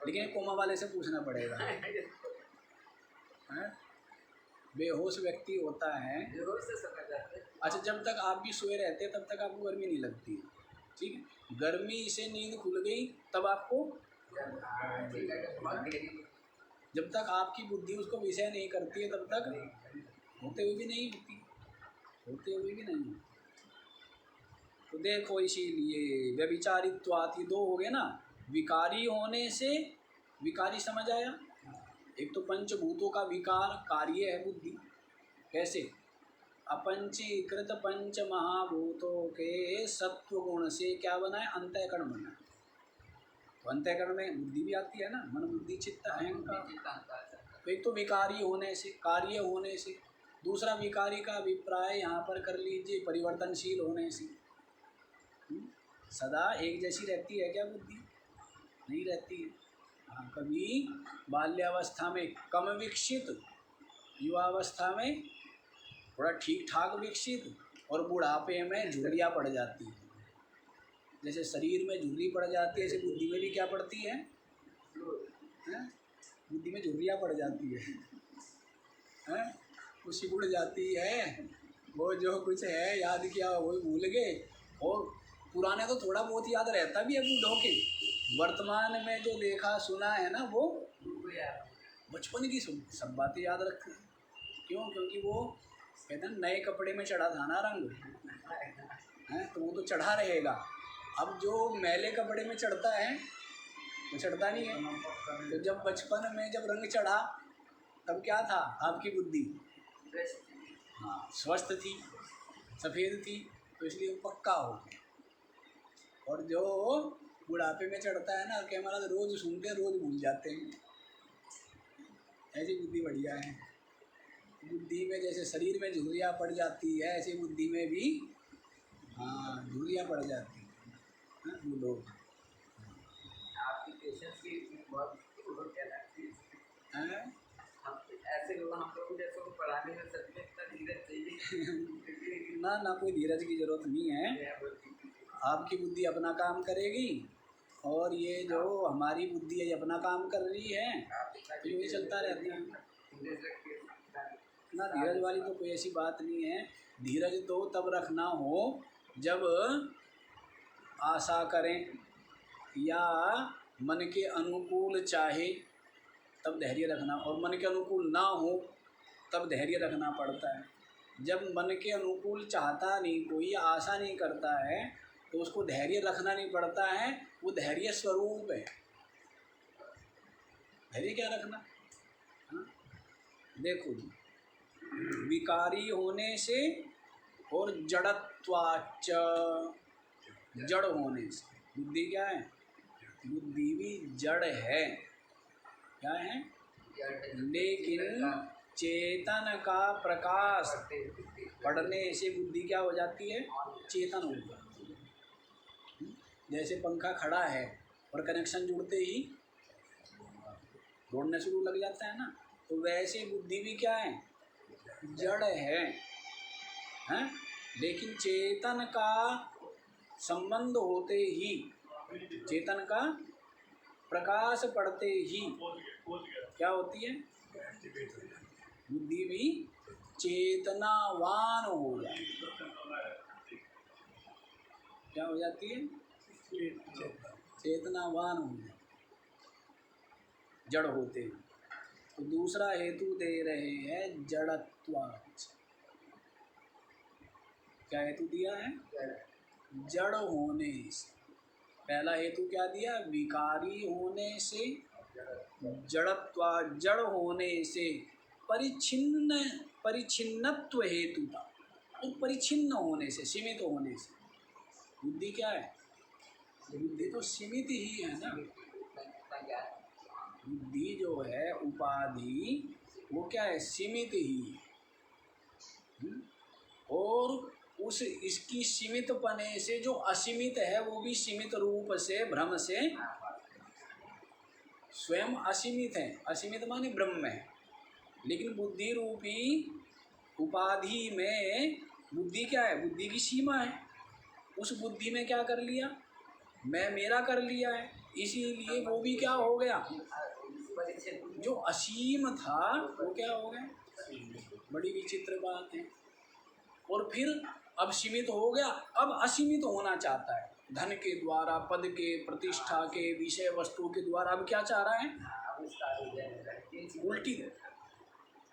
लेकिन ये कोमा वाले से पूछना पड़ेगा। हैं? बेहोश व्यक्ति होता है। जरूर से समझ आते हैं। अच्छा, जब तक आप भी सोए रहते हैं तब तक आपको गर्मी नहीं लगती है, ठीक है। गर्मी से नींद खुल गई तब आपको, जब तक आपकी बुद्धि उसको विषय नहीं करती है तब तक होते हुए भी नहीं होती, होते हुए भी नहीं होती। तो देखो, इसीलिए व्यभिचारित्वात्, ये दो हो गए ना, विकारी होने से, विकारी समझ आया। एक तो पंचभूतों का विकार कार्य है बुद्धि। कैसे? अपंचीकृत पंच महाभूतों के सत्व गुण से क्या बना है? अंतःकरण बना है। तो अंतःकरण में बुद्धि भी आती है ना, मन बुद्धि चित्त अहंकार। तो एक तो विकारी होने से, कार्य होने से, दूसरा विकारी का अभिप्राय यहाँ पर कर लीजिए परिवर्तनशील होने से। सदा एक जैसी रहती है क्या बुद्धि? नहीं रहती है। हाँ, कभी बाल्यावस्था में कम विकसित, युवावस्था में थोड़ा ठीक ठाक विकसित, और बुढ़ापे में झुर्रियाँ पड़ जाती है। जैसे शरीर में झुर्री पड़ जाती है, ऐसे बुद्धि में भी क्या पड़ती है? बुद्धि में झुर्रियाँ पड़ जाती है, वो सिकुड़ जाती है, वो जो कुछ है याद किया वो भूल गए। और पुराने तो थोड़ा बहुत याद रहता भी है बूढ़ों के, वर्तमान में जो देखा सुना है ना वो बचपन की सब बातें याद रखते हैं। क्यों? क्योंकि वो कहते हैं नए कपड़े में चढ़ा था ना रंग, है तो वो तो चढ़ा रहेगा। अब जो मैले कपड़े में चढ़ता है वो चढ़ता नहीं है। तो जब बचपन में जब रंग चढ़ा तब क्या था? आपकी बुद्धि हाँ स्वस्थ थी, सफ़ेद थी, तो इसलिए वो पक्का हो गया। और जो बुढ़ापे में चढ़ता है ना, कि हमारा रोज़ सुनते हैं रोज़ भूल जाते हैं। ऐसी बुद्धि बढ़िया है। बुद्धि में जैसे शरीर में झुर्रियाँ पड़ जाती है, ऐसी बुद्धि में भी हाँ झुर्रियाँ पड़ जाती है। वो लोग आपकी पेशेंस की बहुत हैं, ऐसे लोग हम लोग जैसे को पढ़ाने में सच में इतना धीरज चाहिए। ना ना कोई धीरज की जरूरत नहीं है। आपकी बुद्धि अपना काम करेगी, और ये जो हमारी बुद्धि है ये अपना काम कर रही है, तो ये चलता रहता है ना। धीरज वाली तो कोई ऐसी बात नहीं है। धीरज तो तब रखना हो जब आशा करें या मन के अनुकूल चाहे, तब धैर्य रखना। और मन के अनुकूल ना हो तब धैर्य रखना पड़ता है। जब मन के अनुकूल चाहता नहीं, कोई आशा नहीं करता है, तो उसको धैर्य रखना नहीं पड़ता है। वो धैर्य स्वरूप है। धैर्य क्या रखना? हाँ? देखो जी, विकारी होने से और जड़त्वाच्च, जड़ होने से। बुद्धि क्या है? बुद्धि भी जड़ है। क्या है? लेकिन चेतन का प्रकाश पड़ने से बुद्धि क्या हो जाती है? चेतन हो जाती है। जैसे पंखा खड़ा है और कनेक्शन जुड़ते ही दौड़ने शुरू लग जाता है ना, तो वैसे बुद्धि भी क्या है? जड़ है, हैं? लेकिन चेतन का संबंध होते ही, चेतन का प्रकाश पड़ते ही क्या होती है? बुद्धि भी चेतनावान हो जाती है। क्या हो जाती है? चेतनावान हो जाती, जड़ होते हैं। तो दूसरा हेतु दे रहे हैं जड़त्वाच्च। क्या हेतु दिया है? जड़ होने से। पहला हेतु क्या दिया? विकारी होने से, जड़त्वा जड़ होने से, परिच्छिन्नत्व हेतु था। और परिच्छिन्न होने से, सीमित होने से। बुद्धि क्या है? बुद्धि तो सीमित ही है ना। बुद्धि जो है उपाधि, वो क्या है? सीमित ही। और उस इसकी सीमित पने से जो असीमित है वो भी सीमित रूप से, भ्रम से स्वयं असीमित है। असीमित माने ब्रह्म है। लेकिन बुद्धि रूपी उपाधि में बुद्धि क्या है? बुद्धि की सीमा है। उस बुद्धि में क्या कर लिया? मैं मेरा कर लिया है, इसीलिए वो भी क्या हो गया, परिचिन जो असीम था वो क्या हो गया। बड़ी विचित्र बात है। और फिर अब सीमित हो गया, अब असीमित होना चाहता है, धन के द्वारा, पद के, प्रतिष्ठा के, विषय वस्तु के द्वारा। अब क्या चाह रहा है, उल्टी।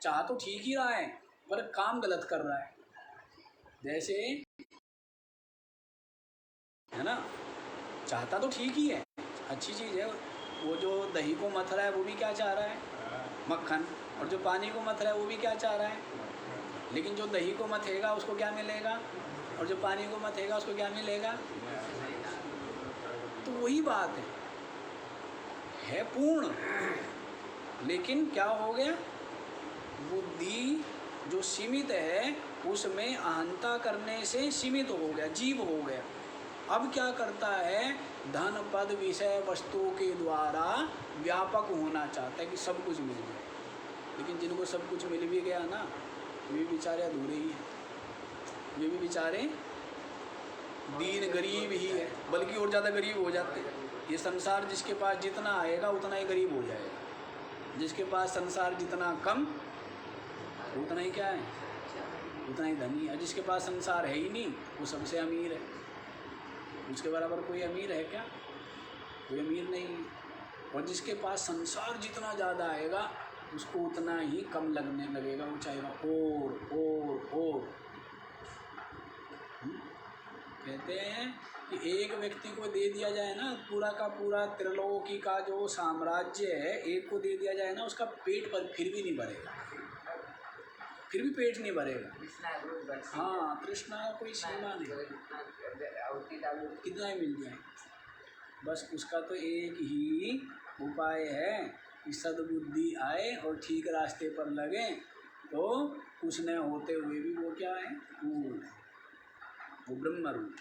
चाह तो ठीक ही रहा है पर काम गलत कर रहा है। जैसे है ना, चाहता तो ठीक ही है, अच्छी चीज़ है। वो जो दही को मथ रहा है वो भी क्या चाह रहा है, मक्खन। और जो पानी को मथ रहा है वो भी क्या चाह रहा है। लेकिन जो दही को मथेगा उसको क्या मिलेगा, और जो पानी को मथेगा उसको क्या मिलेगा। तो वही बात है पूर्ण। लेकिन क्या हो गया, बुद्धि जो सीमित है उसमें अहंता करने से सीमित हो गया, जीव हो गया। अब क्या करता है, धन पद विषय वस्तु के द्वारा व्यापक होना चाहता है कि सब कुछ मिल जाए। लेकिन जिनको सब कुछ मिल भी गया ना, वे बेचारे अधूरे ही हैं, वे भी बेचारे दीन गरीब ही है, बल्कि और ज़्यादा गरीब हो जाते हैं। ये संसार जिसके पास जितना आएगा उतना ही गरीब हो जाएगा, जिसके पास संसार जितना कम उतना ही क्या है, उतना ही धनी है। जिसके पास संसार है ही नहीं वो सबसे अमीर है। उसके बराबर कोई अमीर है क्या, कोई अमीर नहीं है। और जिसके पास संसार जितना ज़्यादा आएगा उसको उतना ही कम लगने लगेगा, वो चाहेगा और। कहते हैं कि एक व्यक्ति को दे दिया जाए ना पूरा का पूरा त्रिलोकी का जो साम्राज्य है, एक को दे दिया जाए ना, उसका पेट पर फिर भी नहीं भरेगा, फिर भी पेट नहीं भरेगा। हाँ, तृष्णा का कोई सीमा नहीं, कितना ही मिल जाए। बस उसका तो एक ही उपाय है कि सद्बुद्धि आए और ठीक रास्ते पर लगे, तो कुछ न होते हुए भी वो क्या है, पूर्ण है, वो ब्रह्म रूप।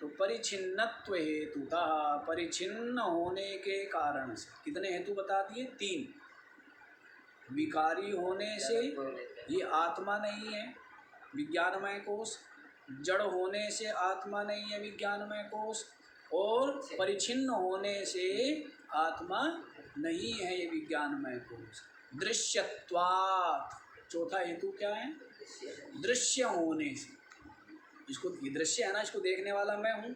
तो परिच्छिन्नत्व हेतुतः, परिच्छिन्न होने के कारण से, कितने हेतु बता दिए, 3। विकारी होने से ये आत्मा नहीं है, विज्ञानमय कोश। जड़ होने से आत्मा नहीं है, विज्ञानमय कोश। और परिच्छिन्न होने से आत्मा नहीं है, ये विज्ञानमय कोश। दृश्यत्वात्, चौथा हेतु क्या है, दृश्य होने से। इसको, ये दृश्य है ना, इसको देखने वाला मैं हूँ,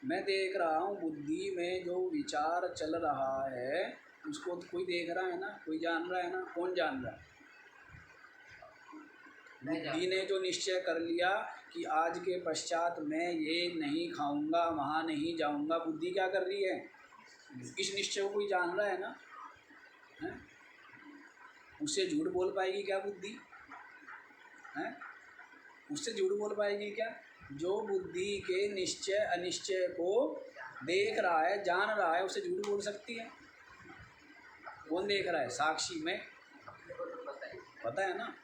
मैं देख रहा हूँ। बुद्धि में जो विचार चल रहा है उसको कोई देख रहा है ना, कोई जान रहा है ना, कौन जान रहा है। बुद्धि ने जो निश्चय कर लिया कि आज के पश्चात मैं ये नहीं खाऊंगा, वहाँ नहीं जाऊंगा, बुद्धि क्या कर रही है, इस निश्चय को कोई जान रहा है ना, है? उससे झूठ बोल पाएगी क्या बुद्धि, है? उससे झूठ बोल पाएगी क्या। जो बुद्धि के निश्चय अनिश्चय को देख रहा है, जान रहा है, उससे झूठ बोल सकती है। कौन देख रहा है, साक्षी में, पता है ना।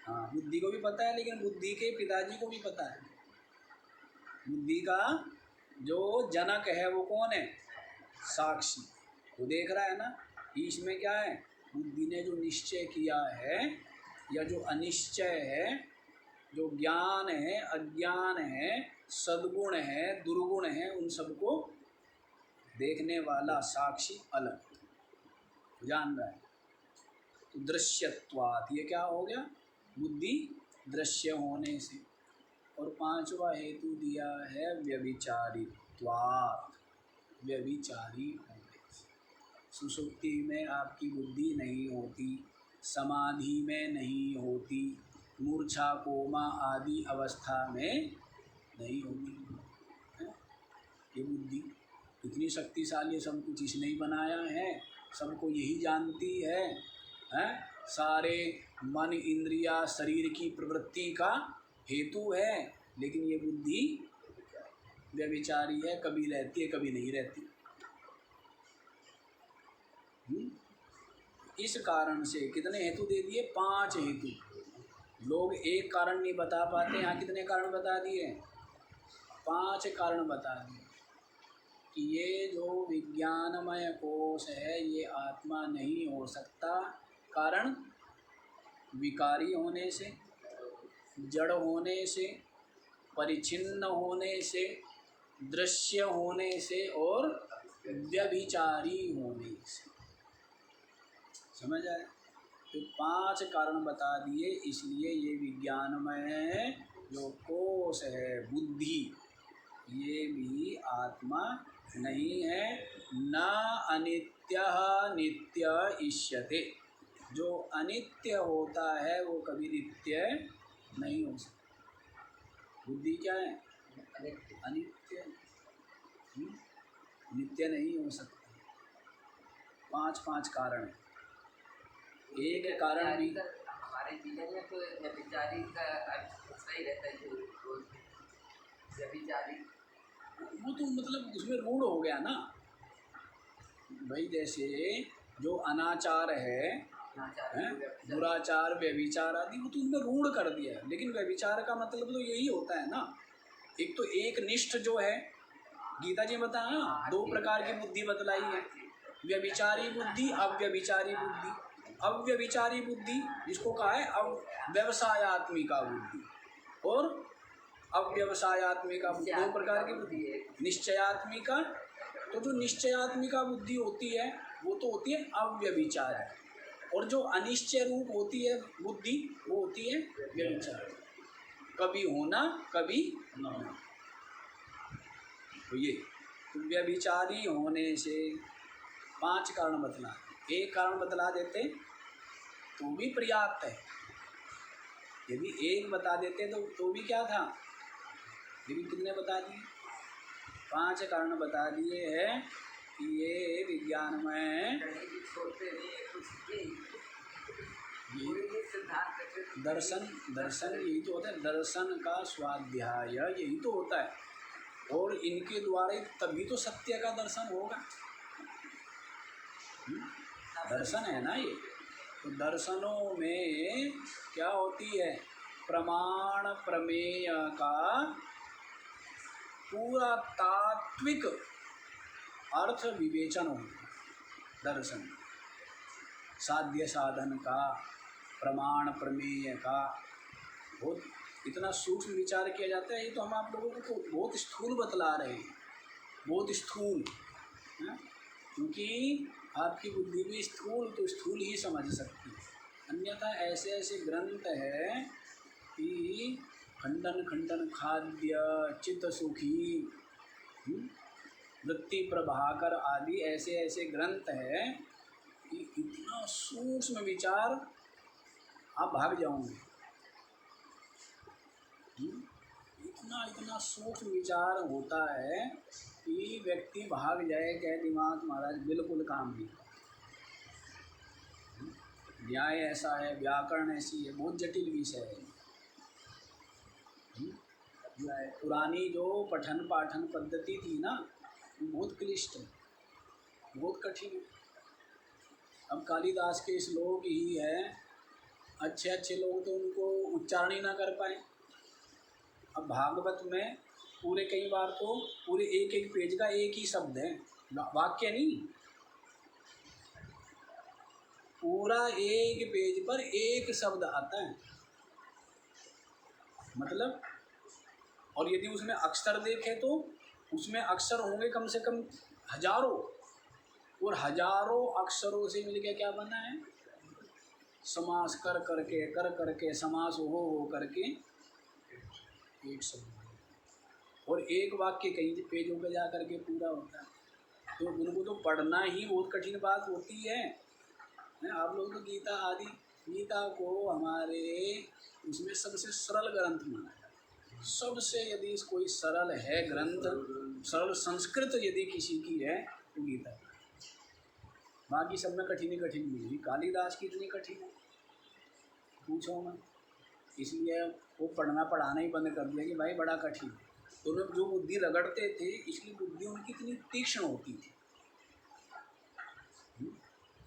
हाँ, बुद्धि को भी पता है, लेकिन बुद्धि के पिताजी को भी पता है। बुद्धि का जो जनक है वो कौन है, साक्षी, वो देख रहा है ना। इसमें क्या है, बुद्धि ने जो निश्चय किया है या जो अनिश्चय है, जो ज्ञान है अज्ञान है, सद्गुण है दुर्गुण है, उन सबको देखने वाला साक्षी अलग जान रहा है। तो दृश्यत्वात्, ये क्या हो गया, बुद्धि दृश्य होने से। और 5वां हेतु दिया है व्यभिचारित्वात्, व्यभिचारी होने से। सुषुप्ति में आपकी बुद्धि नहीं होती, समाधि में नहीं होती, मूर्छा कोमा आदि अवस्था में नहीं होती है। ये बुद्धि इतनी शक्तिशाली है, सब कुछ इसने ही बनाया है, सबको यही जानती है, सारे मन इंद्रिया शरीर की प्रवृत्ति का हेतु है। लेकिन ये बुद्धि व्यभिचारी है, कभी रहती है कभी नहीं रहती। इस कारण से कितने हेतु दे दिए, 5 हेतु। लोग एक कारण नहीं बता पाते, यहाँ कितने कारण बता दिए, 5 कारण बता दिए कि ये जो विज्ञानमय कोश है ये आत्मा नहीं हो सकता। कारण विकारी होने से, जड़ होने से, परिच्छिन्न होने से, दृश्य होने से और व्यभिचारी होने से। समझ आए? तो 5 कारण बता दिए, इसलिए ये विज्ञानमय जो कोश है बुद्धि, ये भी आत्मा नहीं है। न अनित्यः नित्य इष्यते, जो अनित्य होता है वो कभी नित्य नहीं हो सकता। बुद्धि क्या है? अनित्य, नित्य नहीं हो सकता। 5 कारण है। एक कारण भी हमारे जीवन में तो व्यभिचारी का अर्थ सही रहता है, जो रोज व्यभिचारी वो तो मतलब उसमें रूढ़ हो गया ना भाई। जैसे जो अनाचार है, दुराचार, व्यभिचार आदि, वो तो उनमें रूढ़ कर दिया है। लेकिन व्यभिचार का मतलब तो यही होता है ना। एक तो एक निष्ठ जो है, गीता जी बताया ना, 2 प्रकार की बुद्धि बतलाई है, व्यभिचारी बुद्धि, अव्यभिचारी बुद्धि। अव्यभिचारी बुद्धि जिसको कहा है अव्यवसायत्मिका बुद्धि, और अव्यवसायत्मिका बुद्धि 2 प्रकार की बुद्धि है। निश्चयात्मिका, तो जो निश्चयात्मिका बुद्धि होती है वो तो होती है अव्यभिचार, और जो अनिश्चय रूप होती है बुद्धि वो होती है व्यभिचार, कभी होना कभी न होना। तो ये तो व्यभिचारी होने से 5 कारण बतला, एक कारण बतला देते तो भी पर्याप्त है। यदि एक बता देते तो भी क्या था, लेकिन कितने बता दिए? 5 कारण बता दिए हैं कि ये विज्ञान में दर्शन यही तो होता है। दर्शन का स्वाध्याय यही तो होता है, और इनके द्वारा तभी तो सत्य का दर्शन होगा। दर्शन है ना ये। तो दर्शनों में क्या होती है? प्रमाण प्रमेय का पूरा तात्विक अर्थ विवेचन होता है दर्शन। साध्य साधन का, प्रमाण प्रमेय का बहुत इतना सूक्ष्म विचार किया जाता है। ये तो हम आप लोगों को तो बहुत स्थूल बतला रहे हैं, बहुत स्थूल, क्योंकि आपकी बुद्धि भी स्थूल तो स्थूल ही समझ सकती है। अन्यथा ऐसे ऐसे ग्रंथ है कि खंडन खंडन खाद्य, चित्त सुखी, वृत्ति प्रभाकर आदि ऐसे ऐसे ग्रंथ है कि इतना सूक्ष्म विचार आप भाग जाओगे। इतना सूक्ष्म विचार होता है कि व्यक्ति भाग जाए, कहे दिमाग महाराज बिल्कुल काम नहीं। न्याय ऐसा है, व्याकरण ऐसी है, बहुत जटिल विषय है। पुरानी जो पठन पाठन पद्धति थी ना, वो बहुत क्लिष्ट है, बहुत कठिन है। अब कालिदास के श्लोक ही है, अच्छे अच्छे लोग तो उनको उच्चारण ही ना कर पाए। अब भागवत में पूरे कई बार तो पूरे एक एक पेज का एक ही शब्द है, वाक्य नहीं, पूरा एक पेज पर एक शब्द आता है मतलब। और यदि उसमें अक्षर देखें तो उसमें अक्षर होंगे कम से कम हजारों, और हजारों अक्षरों से मिलके क्या बना है? समास कर करके समास हो करके एक शब्द, और एक वाक्य कई पेजों पे जा करके पूरा होता है। तो उनको तो पढ़ना ही बहुत कठिन बात होती है। आप लोग तो गीता को हमारे उसमें सबसे सरल ग्रंथ माना जाता है। सबसे यदि कोई सरल है ग्रंथ, सरल संस्कृत यदि किसी की है तो गीता। बाकी सब में कठिन मिली, कालिदास की इतनी कठिन है पूछो मत। इसलिए वो पढ़ाना ही बंद कर दिया कि भाई बड़ा कठिन है। तो लोग जो बुद्धि रगड़ते थे, इसलिए बुद्धि उनकी इतनी तीक्ष्ण होती थी।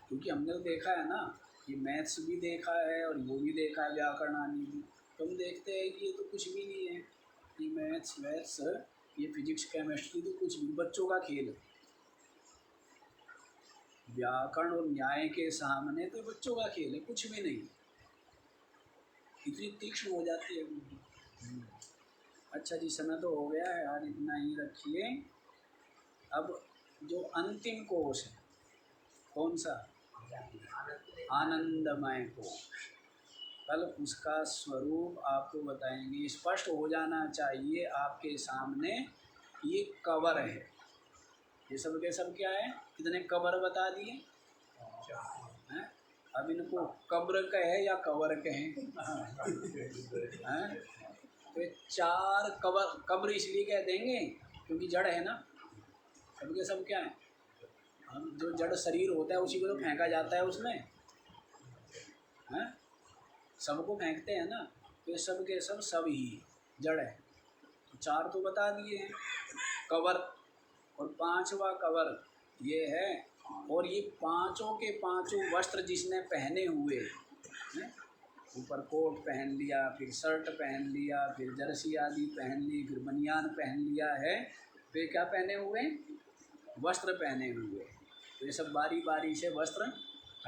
क्योंकि हमने तो देखा है ना, ये मैथ्स भी देखा है और वो भी देखा है, व्याकरण आदि भी। तो हम देखते हैं कि ये तो कुछ भी नहीं है, ये मैथ्स ये फिजिक्स केमिस्ट्री तो कुछ भी बच्चों का खेल है। व्याकरण और न्याय के सामने तो बच्चों का खेल है, कुछ भी नहीं। इतनी तीक्ष्ण हो जाती है बुद्धि। अच्छा जी, समय तो हो गया है, आज इतना ही रखिए। अब जो अंतिम कोश है, कौन सा? आनंदमय कोश। कल उसका स्वरूप आपको बताएंगे। स्पष्ट हो जाना चाहिए आपके सामने, ये कवर है। ये सब के सब क्या है? कितने कवर बता दिए हैं? अब इनको कब्र कहे या कवर कहें? हैं? तो 4 कबर, कब्र इसलिए कह देंगे क्योंकि जड़ है ना। सब के सब क्या है? हम जो जड़ शरीर होता है उसी को तो फेंका जाता है उसमें, हैं? सबको फेंकते हैं ना। तो ये सब के सब ही जड़ है। तो 4 तो बता दिए हैं कवर, और 5वां कवर ये है। और ये पांचों के पांचों वस्त्र जिसने पहने हुए हैं, ऊपर कोट पहन लिया, फिर शर्ट पहन लिया, फिर जर्सी आदि पहन ली, फिर बनियान पहन लिया है, फिर क्या पहने हुए? वस्त्र पहने हुए। तो ये सब बारी बारी से वस्त्र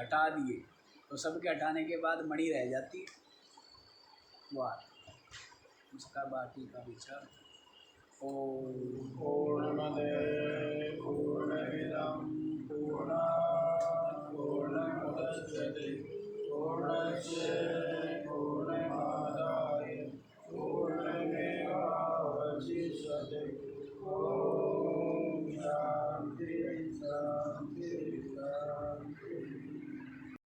हटा दिए। तो सबके हटाने के बाद मणि रह जाती, वाह, उसका बाकी का विचार। ओ